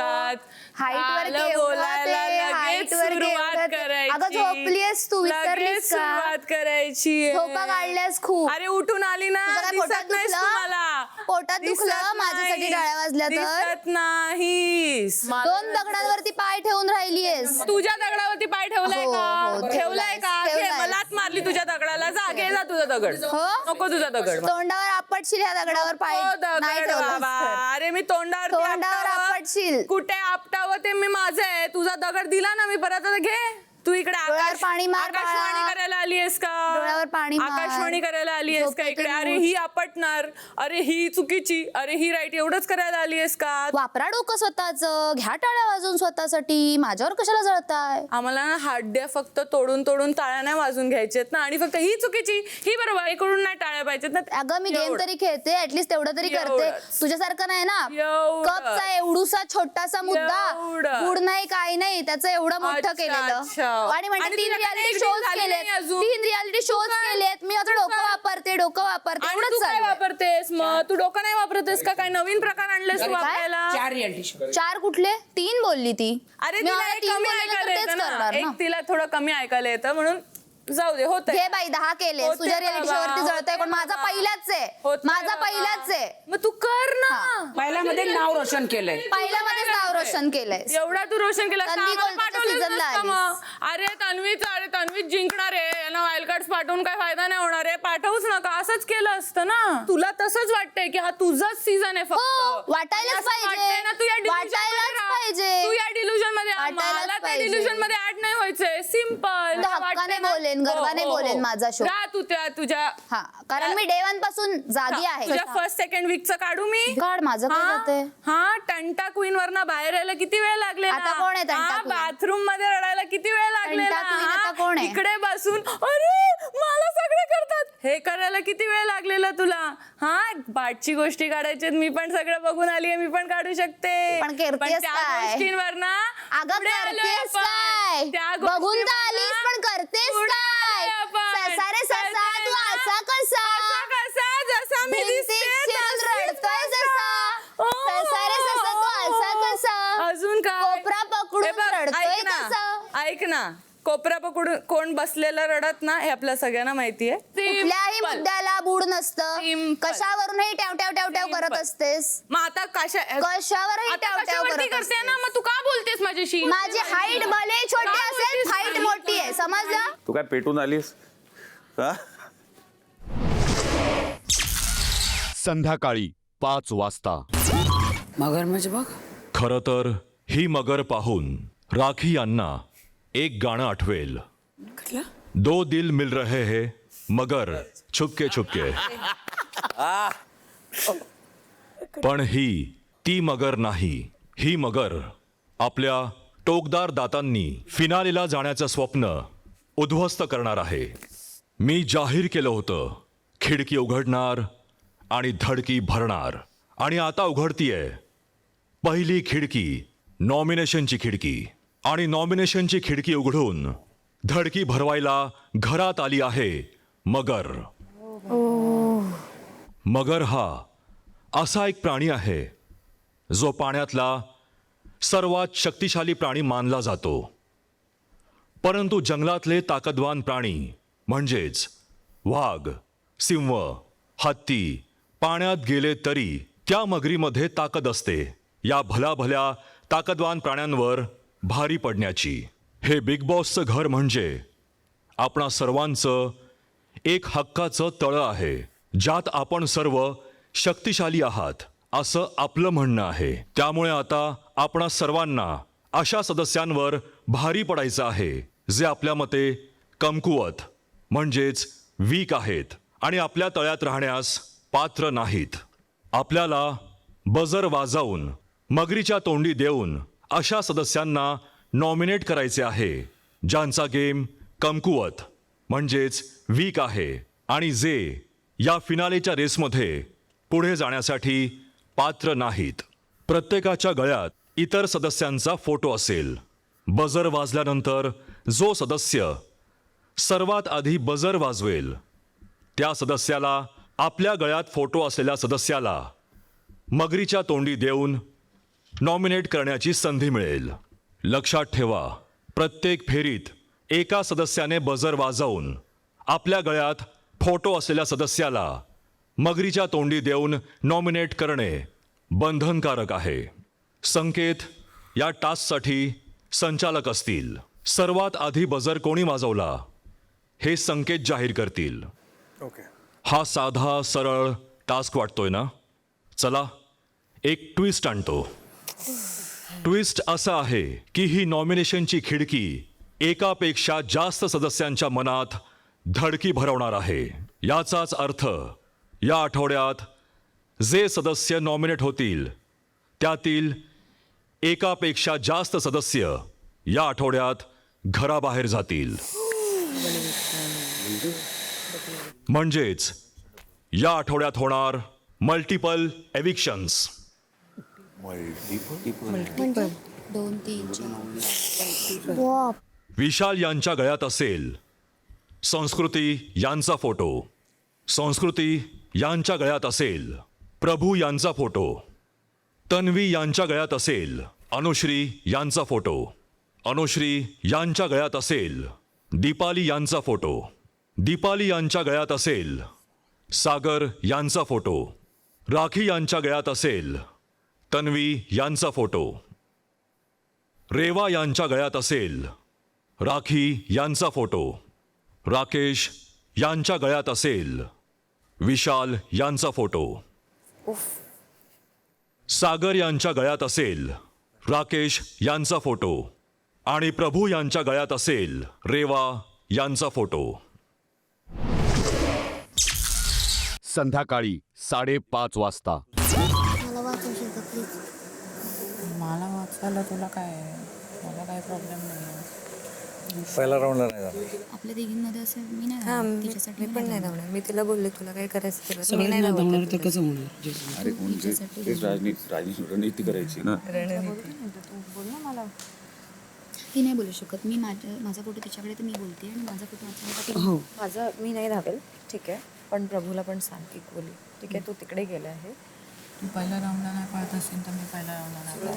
हाईट वर झालं बोलायला लगेच सुरुवात करायची अगं झोपलीस तू लगेच विसरलीस का सुरुवात करायची झोपा काढल्यास खूप अरे उठून आली ना तुझं काय पोटात दिसत नाहीस तू दुखलं? मला पोटात दिसत दुखलं? माझ्यासाठी नाहीस. टाळ्या वाजल्या तर? दिसत नाहीस 2 दगडांवरती पाय ठेवून राहिलीयस तुझ्या दगडावरती पाय ठेवलाय हो, का हो, ठेवलाय का घे, ठेवलाय. मलाच मारली तुझ्या दगडाला जा घे जा तुझा दगड हो? नको तुझा दगड तोंडावर आपटशील ह्या दगडावर पाय हो, नाही दगड ठेवलास बाबा तर. अरे मी तोंडावर तोंडावर आपटशील. कुठे आपटावं ते मी माझं आहे तुझा दगड दिला ना मी परत आता घे तू इकडे डोळ्यावर पाणी मार बाळा. आकाशवाणी करायला आलीयस का डोळ्यावर पाणी मार. आकाशवाणी करायला आलीयस का झोपेतून इकडे अरे उठ. ही आपटणार अरे ही चुकीची अरे ही राईट एवढंच करायला आलीयस का वापरा डोकं स्वतःच घ्या टाळ्या वाजून स्वतःसाठी माझ्यावर कशाला जळताय आम्हाला ना हाड्या फक्त तोडून तोडून टाळ्या नाही वाजून घ्यायच्यात ना आणि फक्त ही चुकीची ही बरोबर इकडून नाही टाळ्या पाहिजेत ना अगं मी गेम एवढं. तरी खेळते ऍटलीस्ट तेवढं तरी करते एवढंच. तुझ्यासारखं नाही ना एवढंच. कपचा एवढूसा छोटासा मुद्दा एवढंच. गुड नाही काय नाही त्याचं एवढं मोठं अच्छा, केलेलं अच्छा. आणि म्हणते आणि 3 तुझ्या रियालिटी connect शोज झाली केलेत नाही अजून. 3 रियालिटी शोज केलेत मी आता डोकं वापरते आणि एवढंच तू काय चालू आहे. वापरतेस मग तू डोकं नाही वापरतेस का काय नवीन प्रकार आणलेस तू वापरायला 4 कुठले 3 बोलली ती अरे मी तिला मला एक 3 कमी बोलल्यानंतर ऐकायला तेच येतं ना करणार एक ना तिला थोडं कमी ऐकायला येतं म्हणून जाऊ दे होत घे बाई 10 केले होते तुझ्या रियालिटी शो बाबा, वरती जळतोय पण होते माझा बाबा. पहिलाच आहे होते माझा बाबा. पहिलाच आहे मग तू कर ना पहिल्यामध्ये नाव रोशन केलंय पहिल्यामध्येच नाव रोशन केलंय एवढा तू रोशन केला तन्वी गोल्डच्या seasonला आलीस. अरे तन्वीच जिंकणार आहे यांना वाईल्ड कार्ड पाठवून काय फायदा नाही होणार आहे पाठवूच नका असंच केलं असतं ना तुला तसंच वाटतंय की हा तुझाच सीझन आहे हो, फक्त वाटायलाच आणि असं पाहिजे. वाटतंय ना, तू या delusion वाटायलाच मध्ये राहा. पाहिजे. तू या डिल्युजन मध्ये राहा. वाटायलाच मला त्या पाहिजे. डिल्युजन मध्ये ऍड नाही व्हायचंय सिम्पल तर हक्काने बोलेन, गर्वाने बोलेन माझा show. राहा तू त्या तुझ्या हा कारण मी डे 1 पासून जागी आहे तुझ्या फर्स्ट सेकंड वीकचं काढू मी काढ माझं काय जातंय हा टंटा क्वीन वरनं बाहेर यायला किती वेळ लागले आता कोण आहे टंटा queen? बाथरूम मध्ये रडायला किती वेळ लागले टंटा queen आता कोण आहे? इकडे बसून अरे मला सगळे करतात हे करायला किती वेळ लागलेला तुला हा बाटची गोष्टी काढायच्यात मी पण सगळं बघून आलीये मी पण काढू शकते पण करतेस त्या काय? गोष्टींवर ना अगं पुढे आलोय करतेस आपण. काय त्या बघून तर गोष्टींवर आलीस ना पण करतेस पुढे काय आलोय आपण. ससा रे ससा कळतंय तू ना? असा कसा असा कसा जसा मी भिंतीत दिसते शिरून तशीच रडतोय कसा. जसा ओ, ससा रे ससा तू असा कसा अजून काय कोपरा पकडून हे बघ, रडतोय ऐक ना, कसा ऐक ना कोपरा पकडून कोण बसलेलं रडत ना हे आपल्या सगळ्यांना माहितीये कुठल्याही Simple. मुद्द्याला बूड नसतं Simple. कशावरूनही टॅव टॅव टॅव टॅव करत Simple. असतेस मग आता कशावरही आता टॅव टॅव कशावरती करत करते ना असतेस. मग तू का बोलतेस माझ्याशी माझी हाईट भले छोटी का असेल बोलतेस हाईट माझी? मोठी आहे समजलं तू काय पेटून आलीस हा संध्याकाळी 5 वाजता. मगरमच्छ बघ खरं तर ही मगर पाहून राखी यांना एक गाणं आठवेल. कुठलं? दो दिल मिल रहे है मगर छुपके छुपके. पण ही ती मगर नाही. ही मगर आपल्या टोकदार दातांनी फिनालेला जाण्याचं स्वप्न उद्ध्वस्त करणार आहे. मी जाहीर केलं होतं खिडकी उघडणार आणि धडकी भरणार आणि आता उघडतीये पहिली खिडकी नॉमिनेशनची खिडकी आणि नॉमिनेशनची खिडकी उघडून धडकी भरवायला घरात आली आहे मगर. मगर हा असा एक प्राणी आहे जो पाण्यातला सर्वात शक्तिशाली प्राणी मानला जातो. परंतु जंगलातले ताकदवान प्राणी म्हणजेच वाघ सिंह हत्ती पाण्यात गेले तरी त्या मगरीमध्ये ताकद असते या भल्या ताकदवान प्राण्यांवर भारी पडण्याची. हे बिग बॉसचं घर म्हणजे आपणा सर्वांचं एक हक्काचं तळं आहे ज्यात आपण सर्व शक्तिशाली आहात असं आपलं म्हणणं आहे. त्यामुळे आता आपणा सर्वांना अशा सदस्यांवर भारी पडायचं आहे जे आपल्या मते कमकुवत म्हणजेच वीक आहेत आणि आपल्या तळ्यात राहण्यास पात्र नाहीत. आपल्याला बजर वाजवून मगरीच्या तोंडी देऊन अशा सदस्यांना नॉमिनेट करायचे आहे ज्यांचा गेम कमकुवत म्हणजेच वीक आहे आणि जे या फिनालेच्या रेसमध्ये पुढे जाण्यासाठी पात्र नाहीत. प्रत्येकाच्या गळ्यात इतर सदस्यांचा फोटो असेल बजर वाजल्यानंतर जो सदस्य सर्वात आधी बजर वाजवेल त्या सदस्याला आपल्या गळ्यात फोटो असलेल्या सदस्याला मगरीच्या तोंडी देऊन नॉमिनेट करण्याची संधी मिळेल. लक्षात ठेवा, प्रत्येक फेरीत एका सदस्याने बजर वाजवून आपल्या गळ्यात फोटो असलेल्या सदस्याला मगरीच्या तोंडी देऊन नॉमिनेट करणे बंधनकारक आहे. संकेत या टास्कसाठी संचालक असतील. सर्वात आधी बजर कोणी वाजवला हे संकेत जाहीर करतील. ओके. हा साधा सरळ टास्क वाटतोय ना? चला एक ट्विस्ट आणतो. ट्विस्ट असा आहे की ही नॉमिनेशनची खिडकी एकापेक्षा जास्त सदस्यांच्या मनात धडकी भरवणार आहे. याचाच अर्थ या आठवड्यात जे सदस्य नॉमिनेट होतील त्यातील एकापेक्षा जास्त सदस्य या आठवड्यात घराबाहेर जातील. म्हणजेच या आठवड्यात होणार मल्टिपल एविक्शन्स. विशाल यांच्या गळ्यात असेल संस्कृती यांचा फोटो, संस्कृती यांच्या गळ्यात असेल प्रभू यांचा फोटो, तन्वी यांच्या गळ्यात असेल अनुश्री यांचा फोटो, अनुश्री यांच्या गळ्यात असेल दीपाली यांचा फोटो, दीपाली यांच्या गळ्यात असेल सागर यांचा फोटो, राखी यांच्या गळ्यात असेल तन्वी यांचा फोटो, रेवा यांच्या गळ्यात असेल राखी यांचा फोटो, राकेश यांच्या गळ्यात असेल विशाल यांचा फोटो, सागर यांच्या गळ्यात असेल राकेश यांचा फोटो आणि प्रभू यांच्या गळ्यात असेल रेवा यांचा फोटो. संध्याकाळी 5:30 वाजता. मला वाचवशील का प्लीज? मला वाचायला तुला काय मला काय प्रॉब्लेम नाही. पहिला राऊंडला नाही जाणार. आपल्या तिघींमध्ये असं मी नाही हा धावणार. तिच्यासाठी मी पण नाही धावणार. मी तिला बोलले तुला काय करायचं ते कर. मी सगळ्यांना नाही धावणार धावणार तर कसं होणार? अरे कोणते रणनीती करायची ना. ती नाही बोलू शकत. मी माझा फोटो तिच्याकडे तर मी बोलते आणि माझा फोटो माझ्याकडे. हो. माझं मी नाही धावेल ठीक आहे, पण प्रभूला पण सांग इक्वली ठीक आहे. तू तिकडे गेला आहे. तू पहिल्या राऊंडला नाही पळत असेल तर मी पहिल्या राऊंडला नाही पळत.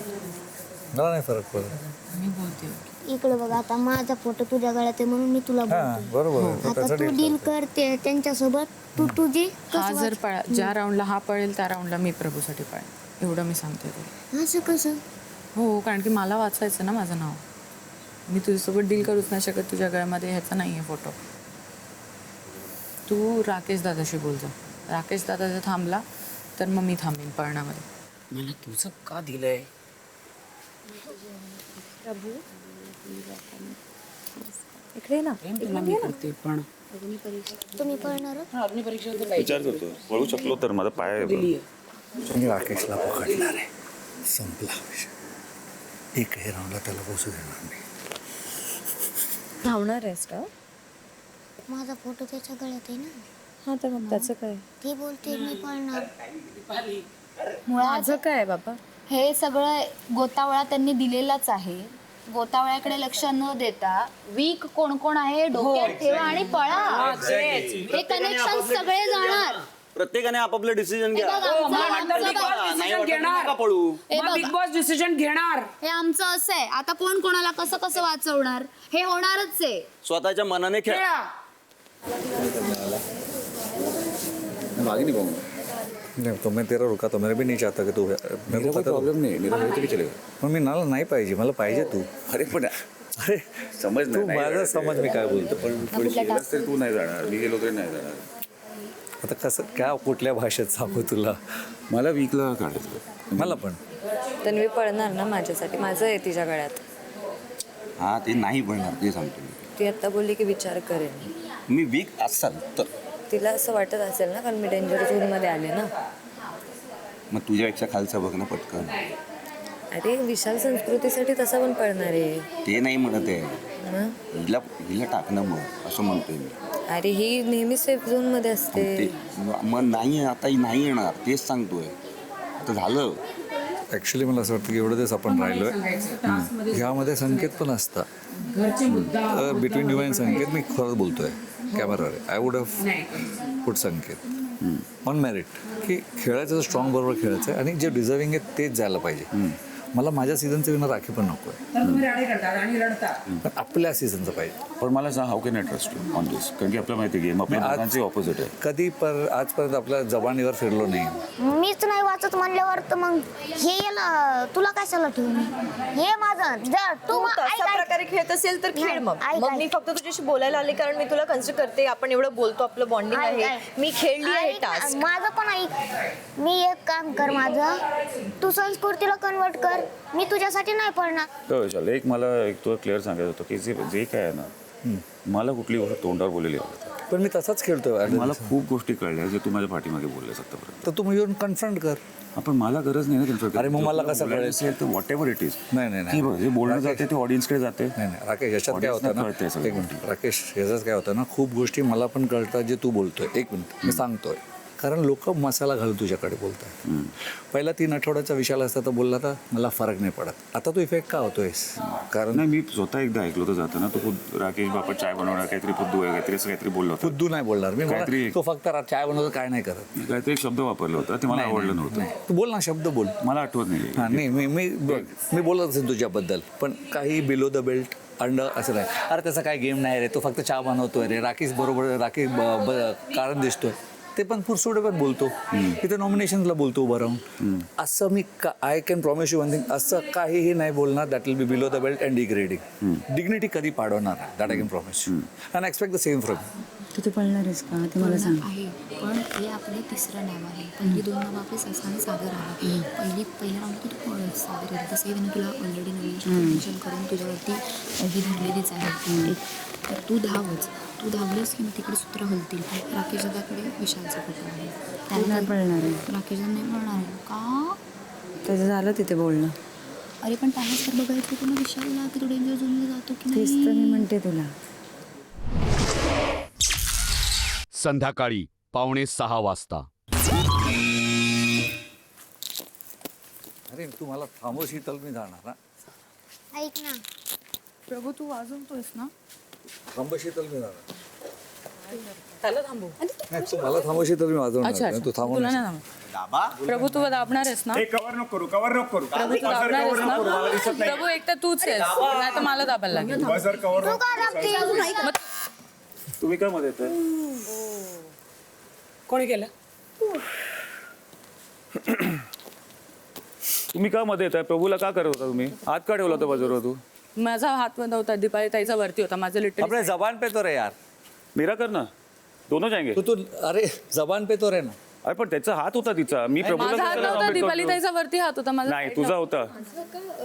मला नाही फरक पडत. मी बोलते. इकडे बघ, आता माझा फोटो तुझ्या गळ्यात आहे म्हणून मी तुला हा बोलते. बरोबर आहे. तो आता त्याचा तू deal डील करतो. करते त्यांच्यासोबत. तू तुझी हा जर ज्या राऊंडला हा पळेल त्या राऊंडला मी प्रभूसाठी पळेल, एवढं मी सांगते तुला. असं कसं? हो, कारण की मला वाचायचं ना माझं नाव. मी तुझ्यासोबत डील करूच नाही शकत. तुझ्या गळ्यामध्ये ह्याचा नाही आहे फोटो. तू राकेश दादाशी बोल जा. राकेश दादा जर थांबला तर मग मी थांबेन पळण्यामध्ये. मला तुझं का दिलंय? इकडे ये ना. मी करते पण तुम्ही पळणार? विचार करतो पळू शकलो तर माझा पाय मी राकेशला पकडणार आहे. संपला विषय. एकही राऊंडला त्याला बसू देणार नाही. धावणार आहेस का? माझा फोटो त्याच्या गळ्यात आहे ना. हा तर मग त्याचं काय? ती बोलते मी पळणार. माझं काय बाबा? हे सगळं गोतावळा त्यांनी दिलेलाच आहे. गोतावळ्याकडे लक्ष न देता वीक कोण कोण आहे डोक्यात ठेवा आणि पळा. हे कनेक्शन सगळे जाणार. प्रत्येकाने आपापलं डिसिजन घ्या. पळू. बघा. बिग बॉस डिसिजन घेणार. हे आमचं असं आहे. आता कोण कोणाला कसं कसं वाचवणार हे होणारच आहे. स्वतःच्या मनाने खेळ. नहीं तो मैं तेरा रुका तो मेरा भी नहीं चाहता कि तू मेरे को प्रॉब्लम नहीं मेरा तो चलेगा. पण मी मला नाही पाहिजे. मला पाहिजे तू. अरे पण अरे समज तू माझा समज मी काय बोलतो. पण तरी तू नाही जाणार, मी गेलो तरी नाही जाणार. आता कसं काय कुठल्या भाषेत सांगू तुला? मला वीकला काढायचं. मला पण तन्वी पळणार ना माझ्यासाठी. माझं आहे तिच्या गळ्यात. हा ते नाही पडणार ते सांगतो मी. ती आता बोलली की विचार करेन. मी वीक असाल तर तिला असं वाटत असेल ना, कारण मी डेंजर झोनमध्ये आले ना. मग तुझ्यापेक्षा खालचा बघ ना पटकन. अरे विशाल संस्कृतीसाठी तसा पण पळणार आहे. ते नाही म्हणत आहे. मग? हिला टाकणं मग असं म्हणतोय मी. अरे ही नेहमी सेफ झोनमध्ये असते. मग नाही आता ही नाही येणार तेच सांगतोय. आता झालं ॲक्च्युली मला असं वाटतं की एवढं दिवस आपण राहिलोय ह्यामध्ये संकेत पण असतात बिटवीन यू अँड संकेत मी खरंच बोलतोय कॅमेरावर I would have put Sanket on merit की खेळायचं तर स्ट्रॉंग बरोबर खेळायचं आहे आणि जे डिझर्विंग आहे तेच जायला पाहिजे. मला माझ्या सीझनचं विनर राखी पण नको आहे पण आपल्या सीझनचं पाहिजे. पण मला सांग how can I trust you on this, कारण की आपल्या माहिती गेम आपल्या दोघांचे ऑपोजिट आहे. कधी आजपर्यंत आपल्या जबानीवर फिरलो नाही. मीच नाही वाचत म्हणल्यावर तर मग हे याला तुला कशाला ठेवून हे माझं जर तू तू ऐक, तशा ऐक. प्रकारे खेळत असेल तर खेळ नाही, मग ऐक, मग ऐक. मी फक्त तुझ्याशी बोलायला आले कारण मी तुला कन्सिडर करते आपण एवढं बोलतो आपलं बॉन्डिंग ऐक, आहे. ऐक. मी खेळली आहे ऐक ना, टास्क. माझं पण ऐक. मी एक काम कर माझं, तू संस्कृतीला कन्वर्ट कर, मी तुझ्यासाठी नाही पडणार. तर चल एक मला एक तुला क्लिअर सांगायचं होतं की जे काय आहे ना मला कुठली गोष्ट तोंडावर बोललेली आवडत नाही. पण मी तसाच खेळतोय. मला खूप गोष्टी कळल्या जे तू माझ्या पाठीमागे बोललेस आतापर्यंत. तर तुम्ही येऊन कन्फ्रंट कर. आपण मला गरज नाही ना कन्फ्रंट. अरे मग मला कसं कळेल? असेल तर व्हॉट एव्हर इट इज. नाही जे बोलणं जाते ते ऑडियन्सकडे जाते. नाही राकेश याच्यात काय होतं Audience ला कळतंय ना सगळं. एक मिनिट राकेश याच्यात काय होतं ना खूप गोष्टी मला पण कळतात जे तू बोलतोय. एक मिनिट मी सांगतोय कारण लोक मसाला घालून तुझ्याकडे बोलतात. पहिला 3 आठवड्याचा विषयाला असता तर बोलला तर मला फरक नाही पडत. आता तू इफेक्ट का होतोयस? कारण नाही मी स्वतः एकदा ऐकलं होतं जाताना तो राकेश बापा चाय बनवणार काहीतरी फुद्दू आहे काहीतरी असं काहीतरी बोललो होता. खुद्दू नाही बोलणार मी काहीतरी- तो फक्त चाय बनवतो काय नाही करत. काहीतरी एक शब्द वापरला होता ते मला आवडलं नव्हतं. तू बोल ना शब्द बोल. मला आठवत नाही. हां नाही मी बोलत असेल तुझ्याबद्दल पण काही बिलो द बेल्ट अंड असं नाही. अरे त्याचा काय गेम नाही रे तो फक्त चहा बनवतोय रे. राकेश बरोबर राकेश कारण दिसतोय ते पण पुरसुडे पण बोलतो. तिथे नॉमिनेशनला बोलतो उभं राहून. असं मी I can promise you one thing असं काहीही नाही बोलणार that will be below the belt and degrading. Dignity कधी पाडवणार that I can promise you and expect the same from. तू पळणार आहेस का ते मला सांग. आहे पण हे आपलं तिसरं नाव आहे. पहिली 2 नाव आपले ससा आणि सागर आहे. पहिल्या राऊंडला तू पळत सागर आहे तसंही त्यानं तुला ऑलरेडी नवीन करून तुझ्यावरती ही धरलेलीच आहे. तर तू धावलंस की मग तिकडे सूत्र हलतील. राकेश दादाकडे विशालचा फोटो आहे. त्यांना पळणार आहे. राकेश दादा नाही पळणार आहे का? त्याचं झालं तिथे बोलणं. अरे पण त्यालाच तर बघायचं होतं ना विशालला की तो डेंजर झोनला जातो की तेच तर मी नाही. म्हणते तुला. संध्याकाळी 5:45 वाजता. अरे तू मला थांबवशील तर मी जाणार ना. ऐक ना, प्रभू तू वाजवतोयस ना. थांबवशील तर मी जाणार. त्याला थांबू. नाही तू मला थांबवशील तर मी वाजवणार. तू थांबव तुला ना. नाही थांबू. प्रभू तू दाबणार आहेस ना. कवर नको करू कवर नको करू. प्रभू तू दाबणार आहेस ना. प्रभू एक तर तूच आहेस नाही तर मला दाबायला लागेल. बजर कवर तू का दाबते? तुम्ही काय मध्ये येताय? कोणी केलं? तुम्ही का मध्ये येताय? प्रभूला का करत होता तुम्ही? हात का ठेवला होता बाजूला तू? माझा हात बंद होता. दीपाली ताईचा वरती होता. माझं लिटरली अपने जबान पे तो रे यार. मेरा कर ना दोनों जाएंगे. तू अरे जबान पे तो रे ना. अरे पण त्याचा हात होता तिचा. मी प्रभूला माझा हात कशाला नव्हता. nominate दीपाली करतो? ताईचा वरती हात होता. माझा नाही तुझा होता.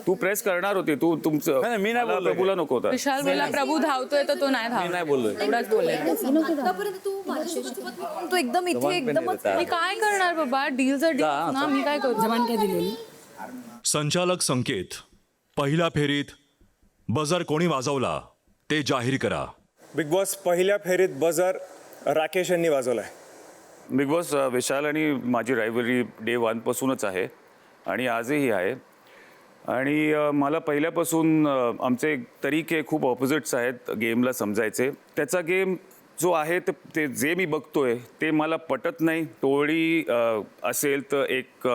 तू प्रेस करणार होती. तू तुमचं नाही, मी नाही मला बोललोय. प्रभूला नको होता. विशाल बोलला प्रभू धावतोय तर तो नाही मी धाव. नाही बोललोय. एवढाच बोलले. तू एकदम इथे एकदमच मी काय करणार बाबा. डीलचा डील ना. मी काय करू. जबान काय दिलेली. संचालक संकेत पहिल्या फेरीत बजर कोणी वाजवला ते जाहीर करा. बिग बॉस पहिल्या फेरीत बजर राकेश यांनी वाजवलाय. बिग बॉस विशाल आणि माझी रायव्हलरी डे 1 पासूनच आहे आणि आजही आहे. आणि मला पहिल्यापासून आमचे तरीके खूप ऑपोजिट्स आहेत गेमला समजायचे. त्याचा गेम जो आहे ते जे मी बघतोय ते मला पटत नाही. टोळी असेल तर एक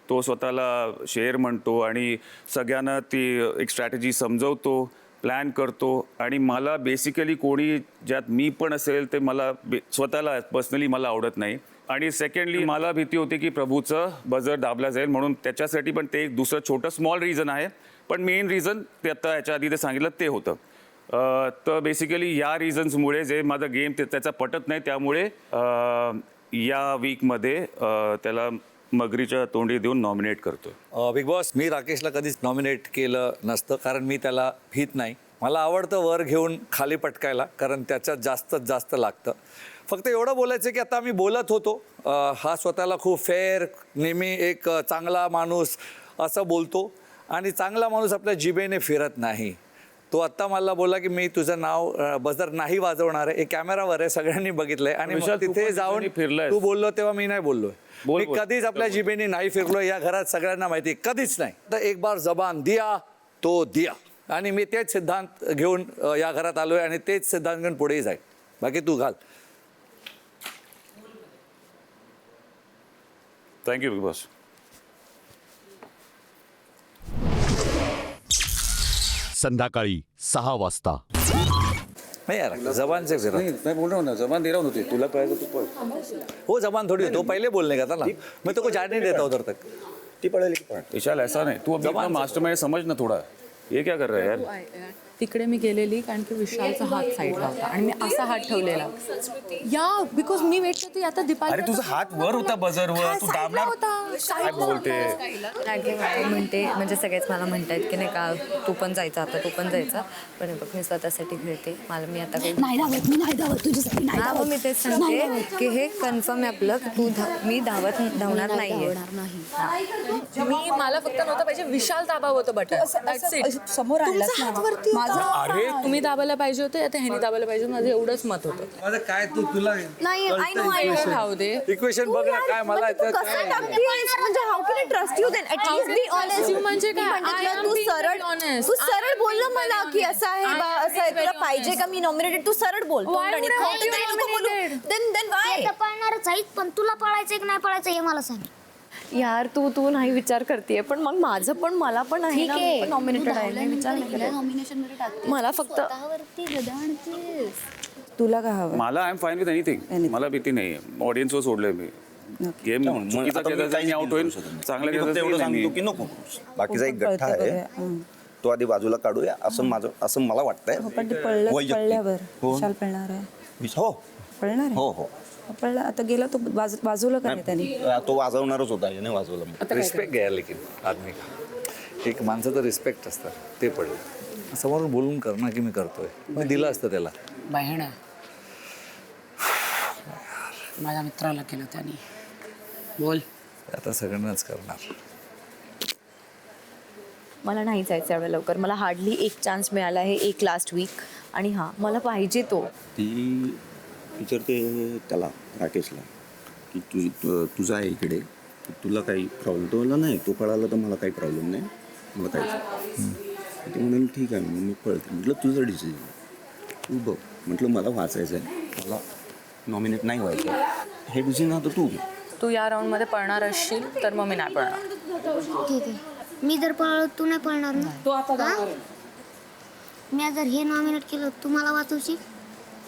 तो स्वतःला शेअर म्हणतो आणि सगळ्यांना ती एक स्ट्रॅटेजी समजवतो, प्लॅन करतो. आणि मला बेसिकली कोणी ज्यात मी पण असेल ते मला स्वतःला पर्सनली मला आवडत नाही. आणि सेकंडली मला भीती होती की प्रभूचं बजर दाबला जाईल म्हणून. त्याच्यासाठी पण ते एक दुसरं छोटं स्मॉल रिझन आहे. पण मेन रिझन ते आता याच्या आधी ते सांगितलं ते होतं. तर बेसिकली या रिझन्समुळे जे माझं गेम त्याचा पटत नाही त्यामुळे या वीकमध्ये त्याला मगरीच्या तोंडी देऊन नॉमिनेट करतो. बिग बॉस मी राकेशला कधीच नॉमिनेट केलं नसतं कारण मी त्याला भीत नाही. मला आवडतं वर घेऊन खाली पटकायला कारण त्याच्यात जास्त लागतं. फक्त एवढं बोलायचं की आता आम्ही बोलत होतो हा स्वतःला खूप फेअर नेहमी एक चांगला माणूस असं बोलतो आणि चांगला माणूस आपल्या जिभेने फिरत नाही. तो आत्ता मला बोलला की मी तुझं नाव बजर नाही वाजवणार आहे. हे कॅमेरावर आहे, सगळ्यांनी बघितलंय. आणि मग विशाल, तू तिथे पण जाऊन जिभेने फिरलायस. तू बोललो तेव्हा मी नाही बोललोय. बोल, मी बोल. कधीच आपल्या जिभेने नाही फिरलो, या घरात सगळ्यांना माहिती आहे, कधीच नाही. तर एक बार जबान दिया तो दिया, आणि मी तेच सिद्धांत घेऊन या घरात आलोय आणि तेच सिद्धांत घेऊन पुढेही जाईल. बाकी तू घाल. Thank you Bigg boss. संध्याकाळी 6 वाजता. नाही यार, जबान से जरा. मैं बोल रहा हूँ ना, जबान दे रहा हूँ तुला पाहिजे तू पळ. हो जबान थोड़ी, तो पहले बोलने का था ना, मैं तो को जाने नहीं देता उधर तक. ती पळाली की विशाल ऐसा नाही, तू अभी मास्टरमाइंड समझ ना थोडा. ये क्या कर रहा है यार. तिकडे मी गेलेली कारण की विशालचा हात साईडला होता आणि मी असा हात ठेवलेला या बिकॉज मी वेट करते आता दीपाली. अरे तुझा हात वर होता बजरवर, तू दाबणार काय बोलते. राखी मॅडम म्हणते, म्हणजे सगळेच मला म्हणतायत की नाही का तू पण जायचा आता, तू पण जायचा. पण हे बघ मी स्वतःसाठी खेळते, मला मी आता काही हा मग मी तेच सांगते की हे कन्फर्म आहे आपलं की मी धावणार नाहीये. मी मला फक्त नव्हतं पाहिजे, विशाल दाबाव होतं बटन समोर अरे तुम्ही दाबायला पाहिजे होते, आता ह्यानी दाबायला पाहिजे, माझं एवढंच मत होतं. माझं काय तू तुला नाही आय नो राहू दे. इक्वेशन बघ ना काय मला कसं टाकतेस म्हणजे how can I trust you then at least be honest. म्हणजे काय? I am तू being सरळ very honest. तू सरळ बोललं मला की असं आहे I बा am असं आहे, being तुला very पाहिजे का मी नॉमिनेटेड, तू सरळ बोल. Why would I want to be nominated? Then why. पळणारच आहेत, पण तुला पळायचं की नाही पळायचं हे मला सांग. यार तू नाही विचार करतेय, पण मग माझं पण मला पण आहे ना, मी पण नॉमिनेटेड आहे. मी विचार नाही करत. मला फक्त तुला काय हवं? मला I am fine with anything. मला भीती नाही. ऑडियन्सवर सोडलंय मी. गेम चुकीचा केला तर मी आउट होईल, चांगलं केलं तर एवढं सांगतो नाही. की नको. बाकीचा एक गठ्ठा आहे तो आधी बाजूला काढूया असं मला वाटतंय. पण ते पळल्यावर हो. विशाल पळणार आहे. हो पळणार आहे. हो हो पळला आता गेला तो बाजूला का नाही त्याने? तो वाजवणारच होता, याने वाजवला. रिस्पेक्ट घ्या लेकिन आदमी का. एक माणसाचं रिस्पेक्ट असतं, ते पडलं. समोरून बोलून कर ना की मी करतोय, मी दिलं असतं त्याला. बहीण माझ्या मित्राला केलं त्यांनी. बोल. आता सगळ्यांनाच करणार. मला नाही जायचं एवढं लवकर. मला हार्डली एक चान्स मिळाला आहे, एक लास्ट वीक. आणि हां मला पाहिजे तो. ती विचारते त्याला राकेशला की तुझा आहे इकडे, तुला काही प्रॉब्लेम. तो मला नाही, तो कळाला तर मला काही प्रॉब्लेम नाही, मला काही. ते म्हणाले ठीक आहे, मी पळते. म्हटलं तुझं डिसिजन तू बघ. म्हटलं मला वाचायचं आहे, मला नॉमिनेट नाही व्हायचं, हे डिसिजन आता तू घे. तू या राऊंडमध्ये पळणार असशील तर मग मी नाही पळणार. ठीक आहे, मी जर पळलो तू नाही पळणार ना. तू आता हा? मी जर हे नॉमिनेट केलं तू मला वाचवशील?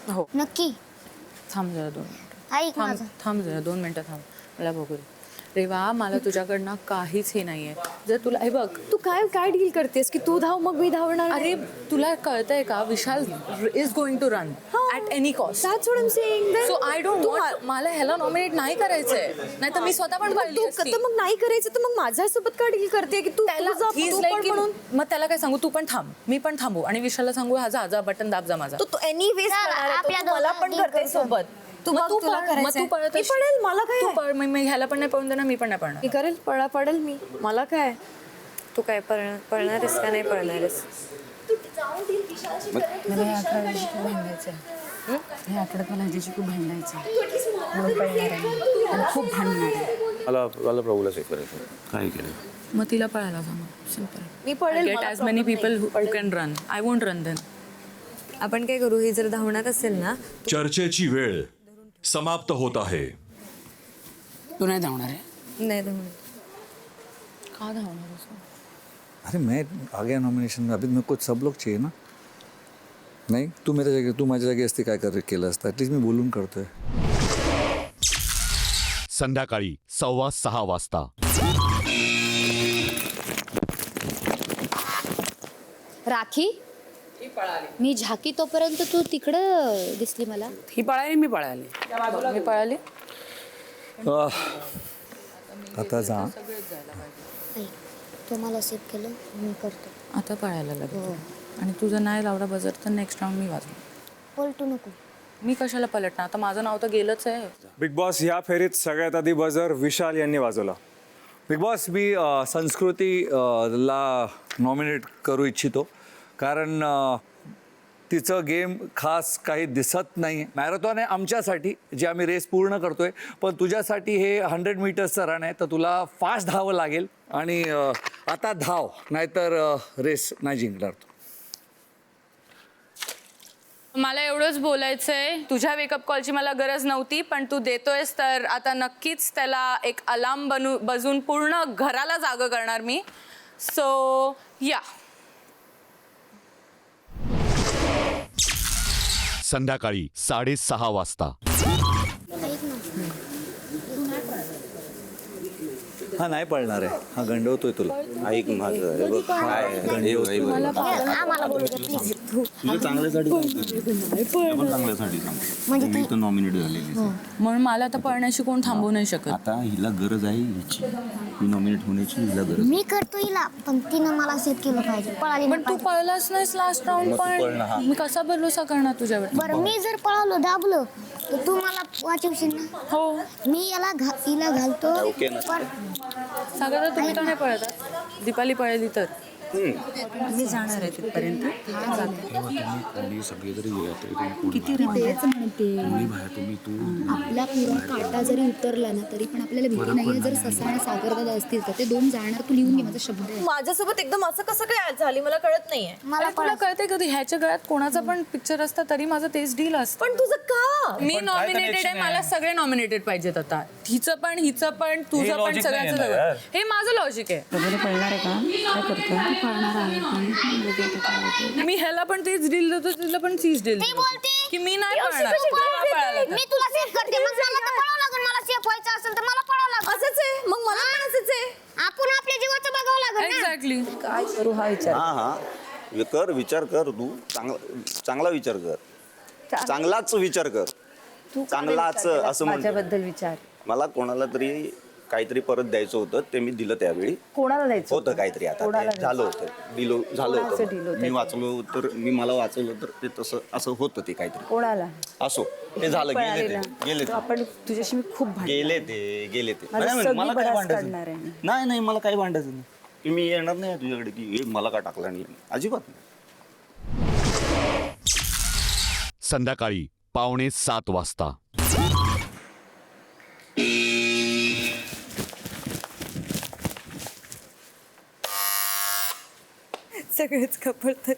हो. नक्की. थांब जरा 2 मिनिटं. ऐक माझं. थांब जरा 2 मिनिटं थांब, मला बघू दे. रेवा, मला तुझ्याकडनं काहीच हे नाहीये. जर तुला हे बघ, तू काय डील करतेस की तू धाव मग मी धावणार? अरे तुला कळतंय का, Vishal is going to run at any cost. That's what I'm saying. So I don't want, मला ह्याला नॉमिनेट नाही करायचंय. नाही तर मी स्वतः पण पळली असती. तर मग नाही करायचं तर मग माझ्यासोबत का डील करते की तू त्याला तुझं he's तू like पण की- म्हणून मग त्याला काय सांगू, तू पण थांब, मी पण थांबू आणि विशालला सांगू हा जा बटन दाब जा माझा. तू एनीवेज आपल्या मला पण दोघांना करते deal सोबत. तू मग बघ, तू तुला पळ, मग करायचंय. तू पळत मी असशील. पळेल, मला काय तू आहे? पळ, मग ह्याला पण नाही पळून देणार, मी पण नाही पळणार. मी करेल, पडेल मी. मला काय. तू काय पळणारेस का नाही पळणारेस? मला या आठवड्याची खूप भांडायचं आहे. या आठवड्यात मला ह्याच्याशी खूप भांडायचं आहे. म्हणून पळणार आहे आणि खूप भांडणार आहे. मला प्रभूला सेफ करायचं. काय केलं मग तिला पळायला सांगू, सिम्पल. मी पळेल, गेट मला as many people who can run. I won't run then. आपण काय करू, ही जर धावणार असेल ना. चर्चेची वेळ समाप्त होत आहे. तू नाही धावणार आहे? नाही धावणार. का धावणार असं? अरे मैं आ गया नॉमिनेशन में, अभी मेरे को सब लोग चाहिए ना. नाही तू माझ्या जागी असते काय केलं असतं. ॲटलीस्ट मी बोलून करतोय. संध्याकाळी 6:15 वाजता. राखी, मी झाकी तोपर्यंत तू तिकडं दिसली मला. ही पळाली, मी पळाली. मी पळाली. आता जा. ऐक, तू मला सेफ केलं, मी करतो. आता पळायला लागलं आणि तुझं नाही लावला बजर तर नेक्स्ट राऊंड मी वाजव. पलटू नको. मी कशाला पलटणार, आता माझं नाव तर गेलंच आहे. बिग बॉस या फेरीत सगळ्यात आधी बजर विशाल यांनी वाजवला. बिग बॉस, मी संस्कृती ला नॉमिनेट करू इच्छितो. कारण तिचं गेम खास काही दिसत नाही. मॅरेथॉन आहे आमच्यासाठी, जे आम्ही रेस पूर्ण करतोय, पण तुझ्यासाठी हे 100 मीटर्सचं रन आहे, तर तुला फास्ट धावावं लागेल. आणि आता धाव, नाहीतर रेस नाही जिंकणार तू. मला एवढंच बोलायचंय, तुझ्या वेकअप कॉलची मला गरज नव्हती, पण तू देतोयस तर आता नक्कीच त्याला एक अलार्म बजून पूर्ण घराला जागं करणार मी. सो या. संध्याकाळी 6:30 वाजता. हा नाही पळणार आहे, हा गंडवतोय तुला. ऐक माझं हे बघ, काय आम्हाला बोलू दे, प्लीज. तुझं चांगल्यासाठी पण चांगल्यासाठी सांगतो. मी तर नॉमिनेट झालेली आहे. म्हणून मला आता पळण्याशी कोण थांबवू नाही शकत. आता हिला गरज आहे हिची, मी नॉमिनेट होण्याची हिला गरज. मी करतो हिला, पण तिनं मला सेट केलं पाहिजे. पळाली पण तू पळलाच नाहीस लास्ट राऊंड, पण मी कसा भरोसा करणार तुझ्यावर. बरं, मी जर पळालो दाबलो तर तू मला वाचवशील ना. हो. मी हिला घालतो. ओके ना. पण सागर तुम्ही का नाही पळत? दीपाली पळली तर मी जाणार आहे तिथपर्यंत. सगळे जरी गेला तरी किती तेच म्हणते, आपला पूर्ण काटा जरी उतरला ना तरी पण आपल्याला भीती नाहीये. जर ससा आणि सागरदादा असतील तर ते 2 जाणार. तू लिहून घे, माझा शब्द आहे. माझ्यासोबत एकदम असं कसं काय झाली मला कळत नाहीये. मला तुला कळते कधी ह्याच्या गळ्यात कोणाचा पण पिक्चर असता तरी माझं तेच डील असतं. पण तुझं का? मी नॉमिनेटेड आहे, मला सगळे नॉमिनेटेड पाहिजेत आता. हिचं पण, हिचं पण, तुझं पण, सगळ्यांचं सगळं. हे माझं लॉजिक आहे. पळणार आहे का? काय करतो? पळणार आहे पण मी ह्याला पण तेच डील देतो, तुला पण तीच डील ती बोलते की मी नाही पळणार. तू मला पळायला लागतं. मी तुला सेफ करते, मग मला तर पळावं लागेल. मला सेफ व्हायचं असेल तर मला पळावं लागेल. असंच आहे, मग मला पण असंच आहे. आपण आपल्या जीवाचं बघावं लागेल ना. एक्झॅक्टली. काय करू हा विचार. हा कर, विचार कर. तू चांगला विचार कर, चांगलाच विचार कर. तू चांगलाच असं म्हणतो. माझ्याबद्दल विचार. मला कोणाला तरी काहीतरी परत द्यायचं होतं, ते मी दिलं त्यावेळी. कोणाला द्यायचं होतं काहीतरी, आता कोणाला ते झालं होतं, झालं कोणाचं deal होतं. होतं मी ते? वाचलो तर मला वाचवलं तर ते तसं असं होतं ते काहीतरी. कोणाला? असो, ते झालं, गेले पळालेला. ते, गेले तो ते, आपण तुझ्याशी मी खूप भांडणार. गेले ते, गेले ते. माझी नाही, सगळी मला काय भडास भांडायचं काढणार आहे. नाही. नाही, मला काही भांडायचं नाही. की मी येणार नाही तुझ्याकडे की हे मला का टाकला नाही, अजिबात नाही. संध्याकाळी 6:45 वाजता. सगळेच कपडतात.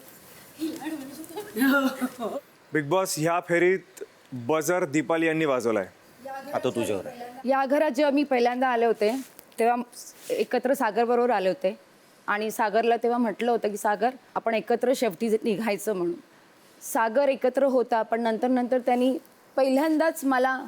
बिग बॉस ह्या फेरीत बजर दीपाली यांनी वाजवलाय. आता तुझ्यावर आहे. या घरात जेव्हा मी पहिल्यांदा आले होते तेव्हा एकत्र सागरबरोबर आले होते आणि सागरला तेव्हा म्हटलं होतं की सागर आपण एकत्र शेवटी निघायचं म्हणून. सागर एकत्र होता, पण नंतर त्यांनी पहिल्यांदाच मला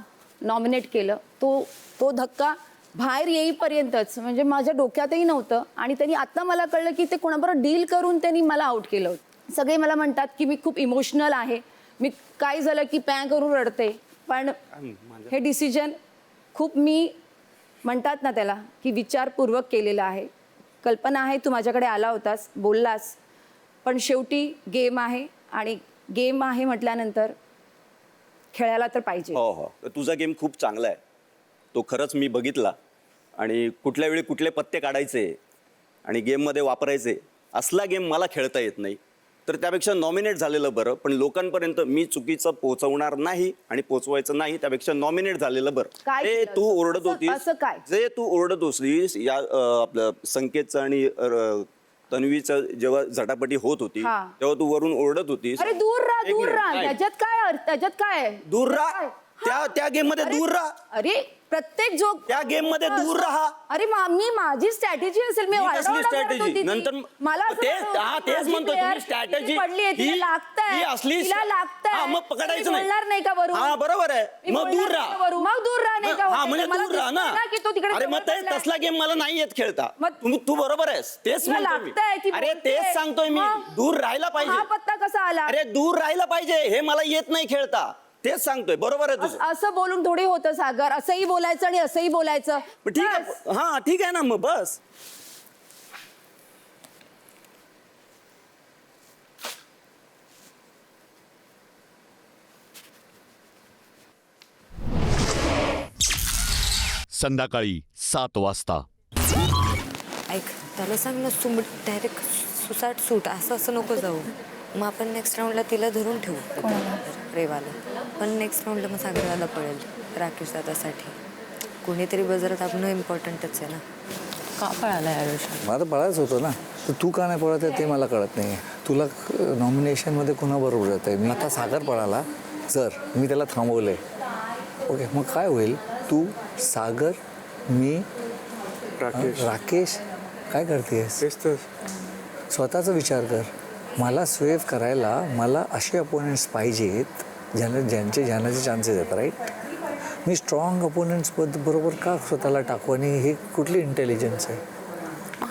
नॉमिनेट केलं. तो धक्का बाहेर येईपर्यंतच म्हणजे माझ्या डोक्यातही नव्हतं. आणि त्यांनी आता मला कळलं की ते कोणाबरोबर डील करून त्यांनी मला आउट केलं होतं. सगळे मला म्हणतात की मी खूप इमोशनल आहे, मी काय झालं की पॅं करून रडते, पण हे डिसिजन खूप मी म्हणतात ना त्याला की विचारपूर्वक केलेलं आहे. कल्पना आहे, तू माझ्याकडे आला होतास, बोललास, पण शेवटी गेम आहे आणि गेम आहे म्हटल्यानंतर खेळायला तर पाहिजे. हो हो, तुझा गेम खूप चांगला आहे, तो खरंच मी बघितला. आणि कुठल्या वेळी कुठले पत्ते काढायचे आणि गेममध्ये वापरायचे असला गेम मला खेळता येत नाही. तर त्यापेक्षा नॉमिनेट झालेलं बरं. पण लोकांपर्यंत मी चुकीचं पोहोचवणार नाही आणि पोहोचवायचं नाही, त्यापेक्षा नॉमिनेट झालेलं बरं. काय ते केलं? तू ओरडत होतीस, असं काय? जे तू ओरडत होतीस या आपलं संकेतचं आणि तन्वीचं जेव्हा झटापटी होत होती हा. तेव्हा तू वरून ओरडत होतीस. अरे दूर राहा, एक दूर मिनिट, राहा. काय? त्याच्यात काय आहे? दूर राहा. त्या गेम मध्ये दूर राहा. अरे प्रत्येक जो त्या गेम मध्ये दूर राहा. अरे मी माझी स्ट्रॅटेजी असेल, मी ही वारडावरडा कसली करत strategy? होती ती. नंतर मला असं तेच वाटतं, हा, तेच माझी म्हणतो player तुम्ही स्ट्रॅटेजी पडलीये, तिला लागतंय. ही असली तिला लागतंय. हा, मग पकडायचं मी बोलणार नाही का वरून? हा बरोबर आहे, मी मग बोलणार दूर नाही राहा. का वरून? मग दूर राहा नाही का? हा, म्हणजे मला दूर राहा दिसतंय ना. की तो तिकडे अरे मग जवळ ते बसलाय. तसला गेम मला नाही येत खेळता. मग- तू बरोबर आहेस, तेच तिला म्हणतोय लागतंय, ती मी. अरे बोलतेय. तेच सांगतोय मी, मग? दूर राहायला हा पाहिजे. पत्ता कसा आला? अरे दूर राहायला पाहिजे, हे मला येत नाही खेळता, तेच सांगतोय. बरोबर आहे तुझं. असं बोलून थोडी होतं सागर. असंही बोलायचं आणि असंही बोलायचं. मग ठीक आहे, हा ठीक आहे ना, मग बस. संध्याकाळी 7 वाजता. ऐक, त्याला सांग ना, डायरेक्ट सुसाट सूट असं नको जाऊ. मग आपण नेक्स्ट राऊंडला तिला धरून ठेवू रेवाला. पण नेक्स्ट राऊंडला मग सागरदादा पळेल राकेश दादासाठी. कोणीतरी बजारात आपणं इम्पॉर्टंटच आहे ना. का पळाला आयुष्य? मला तर पळायच होतं ना. तर तू का नाही पळत आहे ते मला कळत नाही. तुला नॉमिनेशनमध्ये कुणाबरोबर जात आहे? मी आता सागर पळाला जर मी त्याला थांबवलं आहे ओके मग काय होईल? तू सागर मी राकेश काय करतेस? स्वतःचा विचार कर. मला स्वेव करायला मला असे अपोनेंट्स पाहिजेत ज्यांचे चान्सेस आहेत राईट. मी स्ट्रॉंग अपोनेंट्स बरोबर का स्वतःला टाकू? आणि हे कुठली इंटेलिजन्स आहे?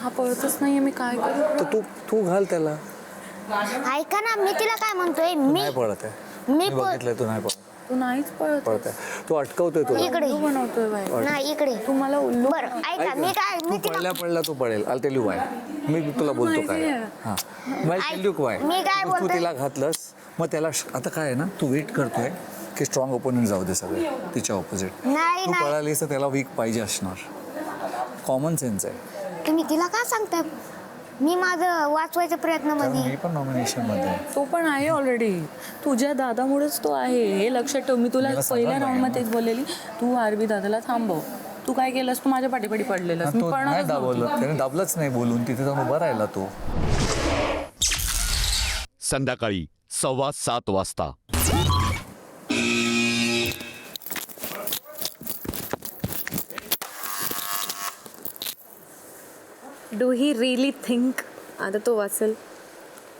हा पळतच नाहीये, मी काय करू? तर तू घाल त्याला. ऐका ना, मी तिला काय म्हणतोय, मी नाही पळत आहे. मी मी बघितलंय तू नाही पळत. तू नाहीच पळत आहे. तू अटकवतोय तुला. इकडे बनवतोय बाई. नाही इकडे तू मला उल्लू. बरं ऐका, मी काय तू पळला तू पळेल. I'll tell you Y. मी तुला बोलतो काय. हां मला टेल यू वाय. मी काय तू बोलतोय? तिला घातलंस मग त्याला आता काय आहे ना तू वेट करतोय की स्ट्रॉंग ओपोनंट जाऊ दे सगळे तिच्या ऑपोजिट. नाही तू नाही, पळालीस तर त्याला वीक पाहिजे असणार. कॉमन सेन्स आहे. तुम्ही तिला का सांगताय? मी माझं वाचवायच्या प्रयत्नामध्ये. मी पण नॉमिनेशनमध्ये आहे. तो पण आहे ऑलरेडी. तुझ्या दादामुळेच तो आहे हे लक्षात ठेव. मी तुला पहिल्या राऊंडमध्ये तेच बोललेली, तू आरबी दादाला थांबव. तू काय केलंस? तू माझ्या पाठीपाठी पडलेलास. मी तो नाही पळणारच दाबवलं. नव्हती. त्याने दाबलंच नाही बोलून. तिथे जाऊन उभा राहिला तो. संध्याकाळी 7:15 वाजता. डू ही रिअली थिंक आता तो वाचेल?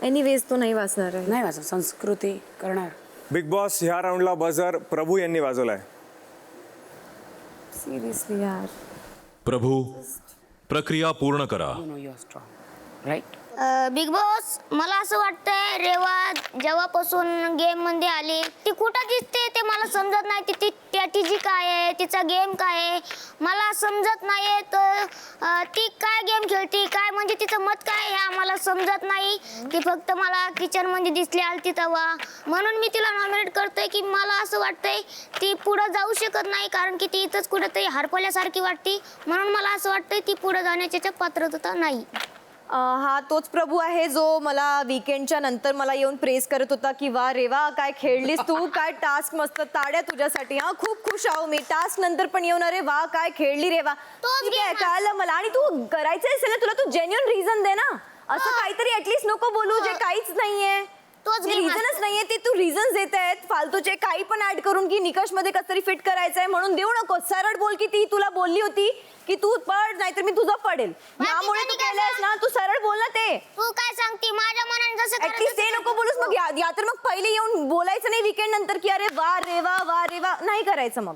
एनिवेज तो नाही वाचणार आहे. नाही वाचत. संस्कृती करणार. बिग बॉस ह्या राऊंडला बजर प्रभू यांनी वाजवलाय. सिरियसली यार. प्रभू प्रक्रिया पूर्ण करा. You are strong right. Bigg Boss, मला असं वाटतंय रेवा जेव्हापासून गेम मध्ये आली ती कुठं दिसते ते मला समजत नाही. ती स्ट्रॅटेजी काय आहे, तिचा गेम काय आहे मला समजत नाही. तर ती काय गेम खेळते, काय म्हणजे तिचं मत काय हे आम्हाला समजत नाही. ती फक्त मला किचन मध्ये दिसली आलती तेव्हा, म्हणून मी तिला नॉमिनेट करतोय की मला असं वाटतंय ती पुढे जाऊ शकत नाही, कारण की ती इथंच कुठेतरी हरपल्यासारखी वाटते. म्हणून मला असं वाटतंय ती पुढे जाण्याची पात्रता नाही. हा तोच प्रभू आहे जो मला वीकेंडच्या नंतर मला येऊन प्रेस करत होता की वा रेवा काय खेळलीस तू, काय टास्क मस्त, ताड्या तुझ्यासाठी. हा खूप खुश आहो मी. टास्क नंतर पण येऊन अरे वा काय खेळली रेवा. ठीक आहे कळलं मला. आणि तू करायचं असेल ना तुला तू जेन्युइन रिझन दे ना. असं काहीतरी ऍटलीस्ट नको बोलू जे काहीच नाहीये. रिझनच नाहीये ते तू रिझन्स देत आहेत फालतूचे काही पण ऍड करून की निकष मध्ये कसं तरी फिट करायचंय म्हणून देऊ नको. सरळ बोल की ती तुला बोलली होती की तू पड नाहीतर मी तुझं पडेल. यामुळे तू केलंयस ना, तू सरळ बोल ना. ते तू काय सांगते माझ्या मनाने जसं ऍटलीस्ट ते नको बोलूस. मग या तर मग पहिले येऊन बोलायचं नाही वीकेंड नंतर की अरे वा रे वा नाही करायचं. मग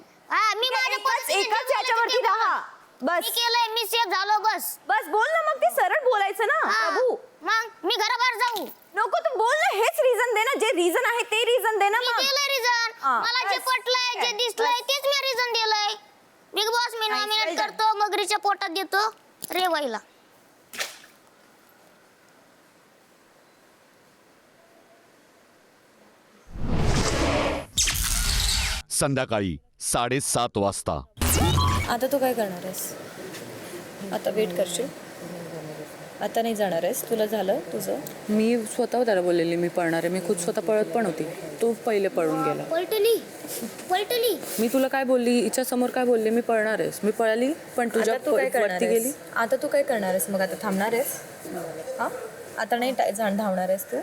मी माझ्या एकाच याच्यावरती राहा बस. मी केलंय, मी सेफ झालो बस. बस बोल ना. मग ते सरळ बोलायचं ना प्रभू. मग मी घराबाहेर जाऊ नको तू बोल ना. हेच रिझन दे ना. जे रिझन आहे ते रिझन दे ना. मी दिलंय रिझन. मला जे पटलंय जे दिसलंय तेच मी रिझन दिलंय. बिग बॉस मी नॉमिनेट करतो मगरीच्या पोटात देतो रेवाईला. संध्याकाळी 7:30 वाजता. आता तू काय करणार आहेस? आता वेट करशील? आता नाही जाणार आहेस? तुला झालं तुझं? मी स्वतः त्याला बोललेली मी पळणार आहे. मी खुद स्वतः पळत पण होती. तो पहिले पळून गेला. पलटली मी तुला काय बोलली, हिच्या समोर काय बोलले, मी पळणार आहेस. मी पळाली पण तुझ्या आता तू काय करणार वरती आहेस? गेली. आता तू काय करणार आहेस? मग आता थांबणार आहेस? हा आता नाही धावणार आहेस तू?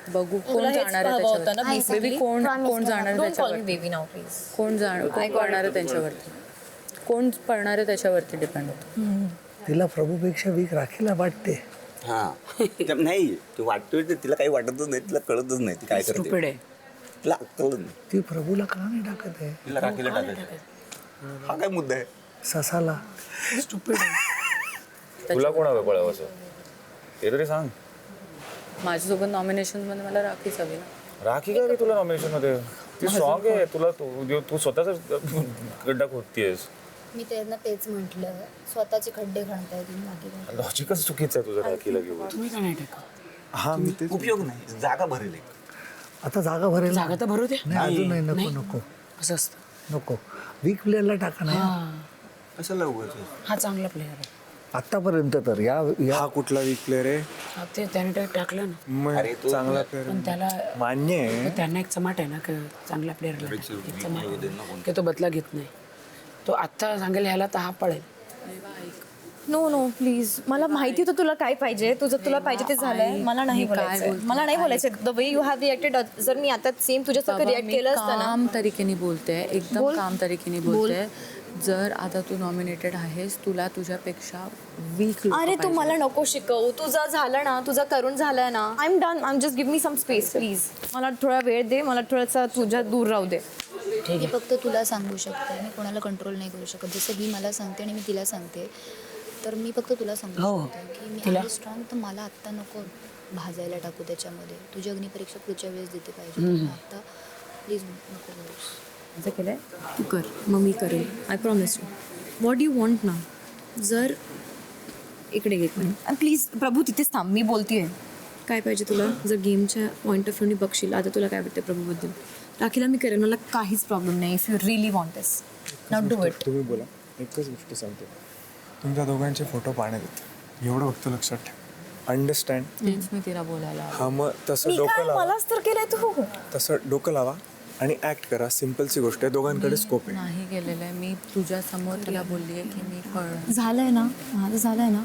बघू तुला कोण हेच जाणार आहे हवं होतं ना त्याच्यावर. basically? बेबी कोण जाणार आहे त्याच्यावर. Baby now please. कोण पळणार आहे त्यांच्यावरती. कोण पळणार आहे त्याच्यावरती डिपेंड होतं. तिला प्रभूपेक्षा वीक राखीला वाटते. हां नाही ती वाटतोय ते तिला काही वाटतच नाही. तिला कळतच नाही ती काय करते. तिला अक्कल नाही. ती प्रभूला का नाही टाकत आहे? तिला राखीला टाकायचं. हा काय मुद्दा आहे? ससाला तुला कोण हवं पळावं ते तरी सांग. माझ्यासोबत नॉमिनेशन मध्ये मला राखीच हवी ना. राखी काय रे तुला नॉमिनेशन मध्ये? ती स्ट्रॉंग आहे. तुला तू स्वतःच गड्डा खोदतीयस. मी त्यांना तेच म्हटलं स्वतःचे खड्डे खणताय तुम्ही. लॉजिकच चुकीचं आहे तुझं राखीला घेऊन. तुम्ही का नाही टाका? हा मी ते उपयोग नाही. जागा भरेल. आता जागा भरेल. जागा तर भरू दे. नाही अजून नाही. नको असं असतं. नको. वीक प्लेअरला टाका ना. कशाला उगाच? हा चांगला प्लेअर आहे. आतापर्यंत तर या हा कुठला वीक प्लेअर आहे? ते त्याने टाकलं ना, मग चांगला प्लेअर पण त्याला मान्य आहे. त्यांना एक चमाट आहे ना चांगला प्लेअरला की तो बदला घेत नाही. तो आत्ता सांगेल ह्याला तर हा पळेल. नो नो प्लीज, मला माहिती होतं तुला काय पाहिजे, तुझं तुला पाहिजे ते झालंय. मला नाही बोलायचं, मला नाही बोलायचं. The way you have reacted, जर मी आता सेम तुझ्यासारखं रिॲक्ट केलं असतं ना. काम तरीकेने बोलते, एकदम काम तरीकेने बोलते. जर आता तू नॉमिनेटेड आहेस, तुला तुझ्यापेक्षा वीक. अरे तू मला नको शिकवू, तुझं झालं ना, तुझं करून झालंय ना. I am done, I am just give me some space please. मला थोडा वेळ दे, मला थोडासा तुझ्या दूर राहू दे. मी फक्त तुला सांगू शकते, मी कोणाला कंट्रोल नाही करू शकत. जसं ही मला सांगते आणि मी तिला सांगते, तर मी फक्त तुला सांगू शकते की मी आहे स्ट्रॉंग. तर मला आत्ता नको भाजायला टाकू त्याच्यामध्ये. तुझी अग्निपरीक्षा पुढच्या वेळेस देते पाहिजे. आत्ता प्लीज नको करूस. असं केलंय तू कर, मग मी करेन. I promise you. What you want ना. जर इकडे घेत नाही प्लीज प्रभू, तिथेच थांब, मी बोलतेय. काय पाहिजे तुला? जर गेमच्या पॉईंट ऑफ व्ह्यूने बघशील, आता तुला काय वाटतं प्रभूबद्दल? राखीला मी करेन, मला काहीच प्रॉब्लेम नाही. If you really want this, not do it. तुम्ही बोला. एकच गोष्ट सांगतो, तुमच्या दोघांचे फोटो पाहण्यात येतात, एवढं फक्त लक्षात ठेव. अंडरस्टँड? तेच मी तिला बोलायला. हा, मग तसं मी डोकं काय, लावा, मलाच तर केलंय तू. तसं डोकं लावा आणि ऍक्ट करा. सिम्पलची गोष्ट आहे, दोघांकडे स्कोप आहे. नाही गेलेलं आहे. मी तुझ्या समोर तिला बोलली आहे की मी पळ. झालंय ना, माझं झालंय ना.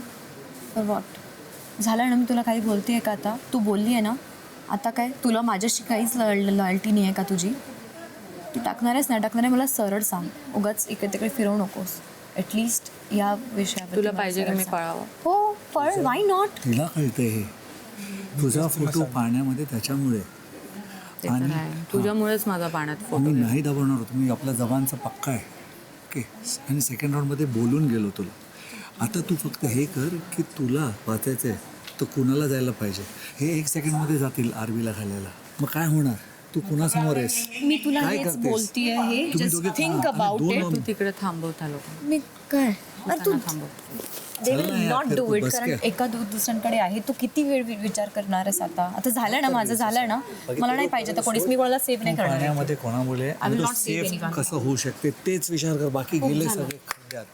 तर वॉट झालंय ना. मी तुला काही बोलतेय का आता? तू बोलली आहे ना, आता काय तुला माझ्याशी काहीच लॉयल्टी नाही आहे का तुझी? तू टाकणार आहेस नाही टाकणार आहे मला सरळ सांग. उगाच इकडे तिकडे फिरवू नकोस. ॲटलिस्ट या विषयावर तुला पाहिजे की मी पळावं? हो पळ, वाय नॉट. तिला कळतंय हे तुझा फोटो पाण्यामध्ये त्याच्यामुळे. ते तर आहे. तुझ्यामुळेच माझा पाण्यात फोटो. मी नाही दबवणार होतो, मी आपला जबानचा पक्का आहे. ओके. आणि सेकंड राऊंडमध्ये बोलून गेलो तुला. आता तू फक्त हे कर की तुला वाचायचं आहे तर कुणाला जायला पाहिजे. हे 1 सेकंडमध्ये जातील आरबीला घालायला. मग काय होणार? तू कुणासमोर आहेस? मी तुला काय हेच करतेस? बोलतीये. हे तुम्ही जस्ट दोघे थिंक आणि अबाउट दोन इट. तू तिकडे थांबवता लोक. मी काय, अरे तू थांबव. दे विल चल ना यार, नॉट फिर डू तू इट. बस कारण क्या? एका दुसऱ्यांकडे आहे. तू किती वेळ विचार करणार आहेस आता? आता झालं ना, माझं झालंय ना. मला नाही पाहिजे तर कोणीच, मी कोणाला सेव्ह नाही करणार. पाण्यामध्ये कोणामुळे I will not save safe anyone. कसं होऊ शकते तेच विचार कर. बाकी गेले सगळे खड्ड्यात.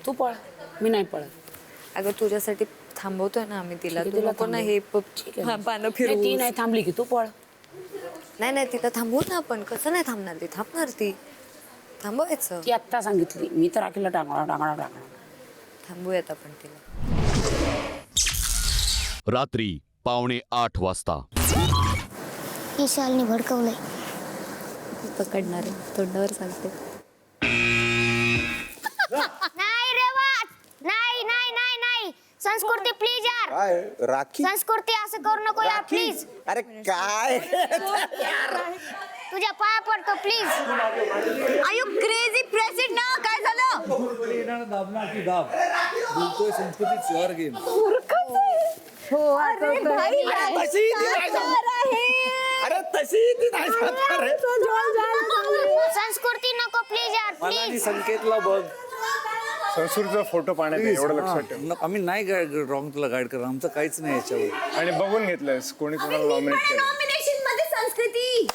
तू पळ, मी नाही पळत. अगं तुझ्यासाठी थांबवतोय ना आम्ही तिला. तू नको ना हे पानं नाही, फिरवू. ती नाही थांबली की तू पळ. नाही नाही, तिला थांबवू ना आपण. कसं नाही थांबणार ती? थांबणार ती. थांबवायचं. ती आत्ता सांगितली, मी तर राखीला टाकणार. थांबूयात आपण तिला. रात्री 7:45 वाजता. विशालने भडकवलंय. पकडणार आहे, तोंडावर सांगते. नाही रेवा, नाही नाही नाही नाही. संस्कृती प्लीज यार. काय राखी? संस्कृती असं करू नको यार प्लीज. अरे काय तुझ्या पाया पडतो प्लीज. आर यू क्रेझी प्रेसिड ना? काय झालं? बोलतोय संस्कृती चोर गेम. हो अरे भाई, अरे तशी ती नाही जाणार रे. संस्कृती नको प्लीज यार मला आणि प्लीज. संकेतला बघ. संस्कृतीचा फोटो पाण्यात आहे, एवढं लक्षात ठेव. आम्ही नाही रॉंग तुला गाईड करणार. आमचं काहीच नाही याच्यावर. आणि बघून घेतलंयस कोणी कोणाला नॉमिनेट केलं. नॉमिनेशन मध्ये संस्कृती.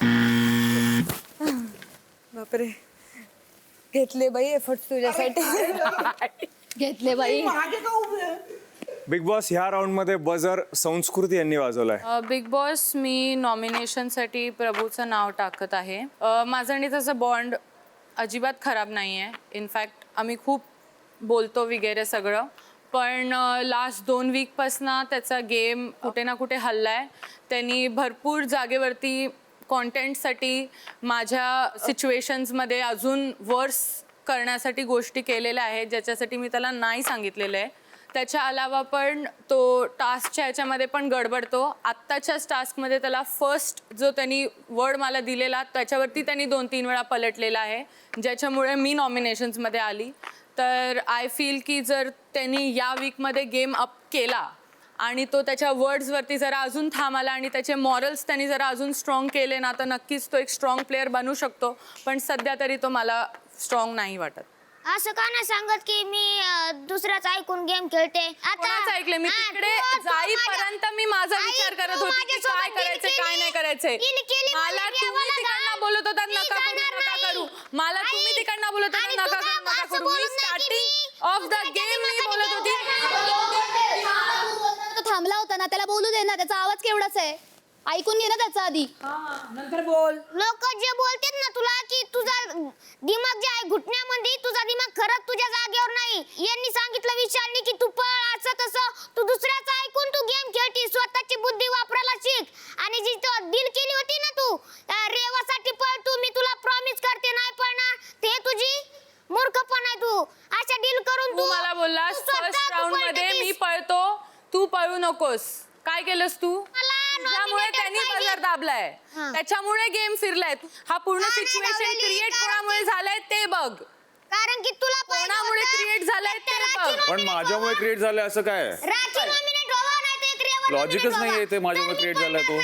बापरे, घेतले बाई एफर्ट्स तुझ्यासाठी. घेतले बाई. बिग बॉस ह्या राऊंड मध्ये बजर संस्कृती यांनी वाजवलाय. बिग बॉस, मी नॉमिनेशनसाठी प्रभूचं नाव टाकत आहे. माझं आणि त्याचं बॉन्ड अजिबात खराब नाही आहे. इनफॅक्ट आम्ही खूप बोलतो वगैरे सगळं, पण लास्ट 2 वीकपासनं त्याचा गेम कुठे ना कुठे हल्ला आहे. त्यांनी भरपूर जागेवरती कॉन्टेंटसाठी माझ्या सिच्युएशन्समध्ये अजून वर्स करण्यासाठी गोष्टी केलेल्या आहेत, ज्याच्यासाठी मी त्याला नाही सांगितलेलं आहे. त्याच्या अलावा पण तो टास्कच्या ह्याच्यामध्ये पण गडबडतो. आत्ताच्याच टास्कमध्ये त्याला फर्स्ट जो त्यांनी वर्ड मला दिलेला त्याच्यावरती त्यांनी 2-3 वेळा पलटलेला आहे, ज्याच्यामुळे मी नॉमिनेशन्समध्ये आली. तर आय फील की जर त्यांनी या वीकमध्ये गेम अप केला आणि तो त्याच्या वर्ड्सवरती जरा अजून थांबला आणि त्याचे मॉरल्स त्यांनी जरा अजून स्ट्रॉंग केले ना, तर नक्कीच तो एक स्ट्रॉंग प्लेअर बनू शकतो. पण सध्या तरी तो मला स्ट्रॉंग नाही वाटत. असं का नाही सांगत की मी दुसऱ्याच ऐकून गेम खेळते? कोणाच ऐकले? मी तिकडे जाईपर्यंत मी माझा विचार करत होती की काय करायचं काय नाही करायचंय. मला तुम्ही तिकडनं बोलत होतात नका करू नका करू. मला तुम्ही तिकडनं बोलत होतात नका करू नका करू. बोलत नाही की स्टार्टिंग ऑफ द गेम मी बोलत होती. तो थांबला होता ना, त्याला बोलू दे ना, त्याचा आवाज केवढाच आहे, ऐकून घे ना त्याचा आधी. नंतर बोल. लोक जे बोलतात ना तुला की तुझा दिमाग जे आहे घुटण्यामध्ये, तुझा दिमाग खरंच तुझ्या जागेवर नाही. यांनी सांगितलं विशालनी की तू पळ असं तसं, तू दुसऱ्याचं ऐकून तू गेम खेळती. स्वतःची बुद्धी वापरायला शिक. आणि जी डील केली होती ना तू रेवासाठी पळ तू, मी तुला प्रॉमिस करते नाही पळणार, ते तुझी मूर्खपण आहे. तू अशा डील करून तू मला बोललास फर्स्ट राऊंड मध्ये मी पळतो, तू पळू नकोस. काय केलंस तू? त्यामुळे त्यांनी बजर दाबलाय, त्याच्यामुळे गेम फिरलाय. हा पूर्ण सिच्युएशन क्रिएट कोणामुळे झालाय ते बघ. कारण की तुला कोणामुळे क्रिएट झालाय ते बघ. पण माझ्यामुळे क्रिएट झालंय असं काय? राखी नॉमिनेट व्हावा नाही तर एक रेवा लॉजिकच नाहीये ते माझ्यामुळे क्रिएट झालाय तो.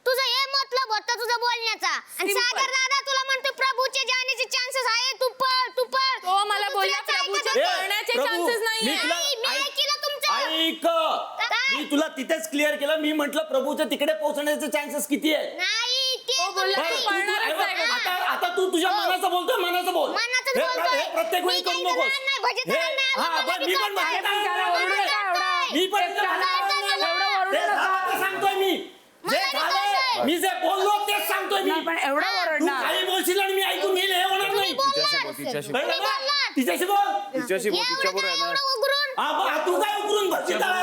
तुझं हे मतलब होतं तुझं बोलण्याचा. आणि सागर दादा तुला म्हणतो प्रभूचे जाण्याचे चान्सेस आहे, तू पळ तू पळ. तो मला बोलला प्रभूचे पळण्याचे चान्सेस नाहीये. ऐक, मी तुला तिथेच क्लिअर केलं. मी म्हंटल प्रभूच्या तिकडे पोहोचण्याचे चान्सेस किती आहे. नाही ते बोलला बरं, तू तू- पळणारच आहे. आता तू तुझ्या मनाचं बोलतोय, मनाचं बोल. मनाचंच हे बोलतोय. प्रत्येक वेळी करू नकोस. हा बरं, मी पण सांगतोय. मी जे झालंय, मी जे बोललो तेच सांगतोय. मी पण एवढा तू काही बोलशील आणि मी ऐकून घेईल हे होणार नाही. तिच्याशी कळलं ना? तिच्याशी बोल. तिच्याशी बोल, तिच्याबरोबर आहे ना. तू काय उकरून बसशील काय?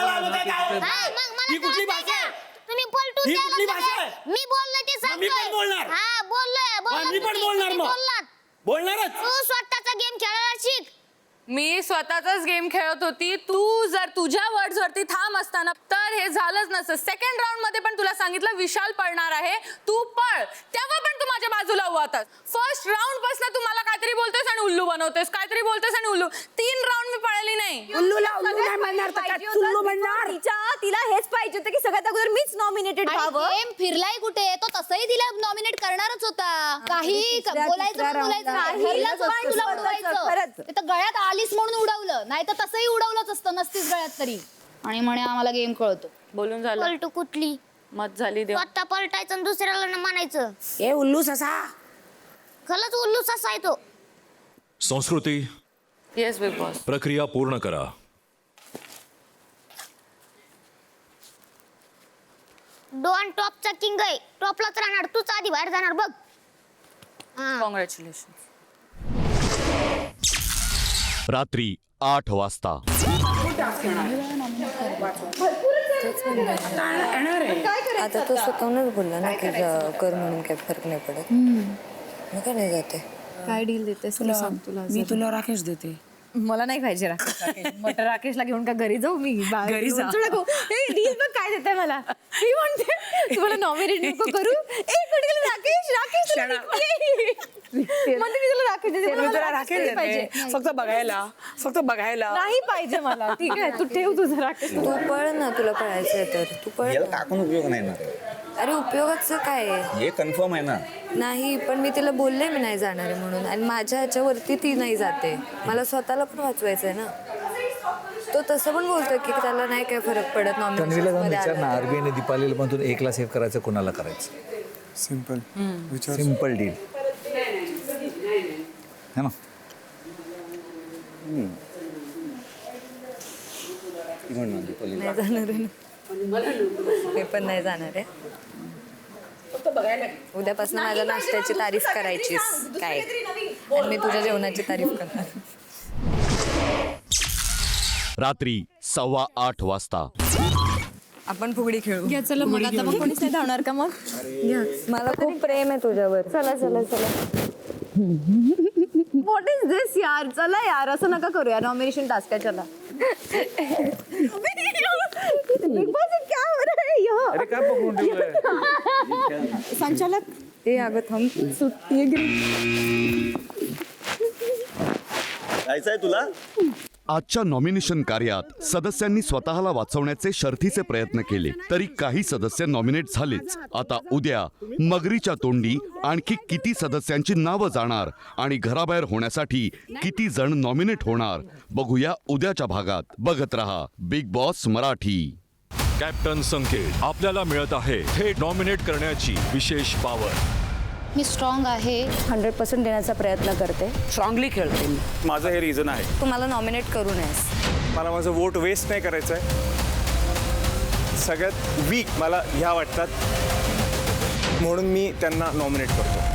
ही कुठली भाषा आहे? तुम्ही पलटून ही द्यायला कुठली लागले. भाषा आहे? मी बोललोय ते सांगतोय. मी पण बोलणार. हा बोललोय मी पण बोलणार मग. बोलणारच. तू स्वतःचा गेम खेळायला शिक. मी स्वतःचाच गेम खेळत होती. तू जर तुझ्या वर्ड्स वरती ठाम असताना तर हे झालंच नसतं. सेकंड राऊंड मध्ये पण तुला सांगितलं विशाल पळणार आहे, तू पळ, तेव्हा पण तू माझ्या बाजूला उभा होतास. फर्स्ट राऊंड पासून तू मला काहीतरी बोलतोस आणि उल्लू बनवतोस, काहीतरी बोलतोस आणि उल्लू. 3 राऊंड मी पळली नाही. उल्लूला उल्लू नाही म्हणणार तर काय उल्लू म्हणणार? तिला हेच पाहिजे होतं की सगळ्यात अगोदर मीच नॉमिनेटेड व्हावं. गेम फिरलाय कुठे, तो तसंही तिला नॉमिनेट करणारच होता. काही बोलायचं पण बोलायचं नाही. ठरलाच पण तुला उडवायचं. ते तर गळ्यात आलीस म्हणून उडवलं, नाही तर तसंही उडवलंच असतं, नसतीच गळ्यात तरी. आणि म्हणे आम्हाला गेम कळतो. बोलून झालं, पलटू कुठली मत झाली देव. स्वतः पलटायचं आणि दुसऱ्याला न म्हणायचं. ए उल्लू ससा. खरंच उल्लू ससा आहे तो. संस्कृती, येस बिग बॉस. प्रक्रिया पूर्ण करा. डॉन टॉपचा किंग आहे, टॉपलाच राहणार. तूच आधी बाहेर जाणार बघ. कॉंग्रॅच्युलेशन. रात्री 8 वाजता. आता तो स्वतःहूनच बोलला ना की कर म्हणून काही फरक नाही पडत. मग काय नाही जाते. काय डील देतेस तुला? सांग तुला. मी तुला राकेश देते. मला नाही पाहिजे राकेश. मटर राकेशला घेऊन का घरी जाऊ मी? घरी जा. डील पण काय देते मला? मी म्हणते तुम्हाला नॉमिनेट नको करू. राकेश राकेश म्हणते मी तुला राकेश देते. मी मला तुला राकेश राकेश नाही देते. फक्त बघायला. नाही पाहिजे मला. ठीक आहे तू ठेव तुझं राकेश. तू पळ ना, तुला पळायचंय तर तू पळ. याला टाकून उपयोग नाही ना. अरे उपयोगाचं काय आहे? हे कन्फर्म आहे ना. नाही, पण मी तिला बोलले मी नाही जाणार आहे म्हणून, आणि माझ्या ह्याच्यावरती ती नाही जाते. मला स्वतःला पण वाचवायचं आहे ना. तो तसं पण बोलतोय की त्याला नाही काय फरक पडत. तन्वीला जाऊन विचार ना, नॉमिनेशन आरबीआय ने दीपालीला मधून 1ला सेव्ह करायचं, कोणाला करायचं? सिम्पल विचार. सिम्पल डील है ना. नाही जाणार आहे ना. मी पण नाही जाणार आहे. उद्यापासून माझ्या नाश्त्याची तारीफ करायचीस काय, आणि मी तुझ्या जेवणाची तारीफ करणार. रात्री 8:15 वाजता. आपण फुगडी खेळू. चला मग आता मग कोणीच नाही धावणार का मग? मला खूप प्रेम आहे तुझ्यावर. चला चला चला. व्हॉट इज दिस यार? चला यार, असं नका करूया. नॉमिनेशन टास्क आहे. चला. बिग बॉस क्या हो रहा है यहाँ? अरे काय पकडून ठेवलंय? संचालक ते अगं थांब. सुट्टी जायचंय तुला? आजच्या नॉमिनेशन कार्यात सदस्यांनी स्वतःला वाचवण्याचे शर्थीचे प्रयत्न केले, तरी काही सदस्य नॉमिनेट झालेच. आता उद्या मगरीच्या तोंडी आणखी किती सदस्यांची नावं जाणार आणि घराबाहेर होण्यासाठी किती जण नॉमिनेट होणार, बघूया उद्याच्या भागात. बघत रहा बिग बॉस मराठी. कॅप्टन संकेत, आपल्याला मिळत आहे थेट नॉमिनेट करण्याची विशेष पावर. मी स्ट्रॉंग आहे. 100% देण्याचा प्रयत्न करते. स्ट्रॉंगली खेळते मी. माझं हे रिझन आहे. तू मला नॉमिनेट करू नयेस. मला माझं वोट वेस्ट नाही करायचं आहे. सगळ्यात वीक मला ह्या वाटतात म्हणून मी त्यांना नॉमिनेट करतो.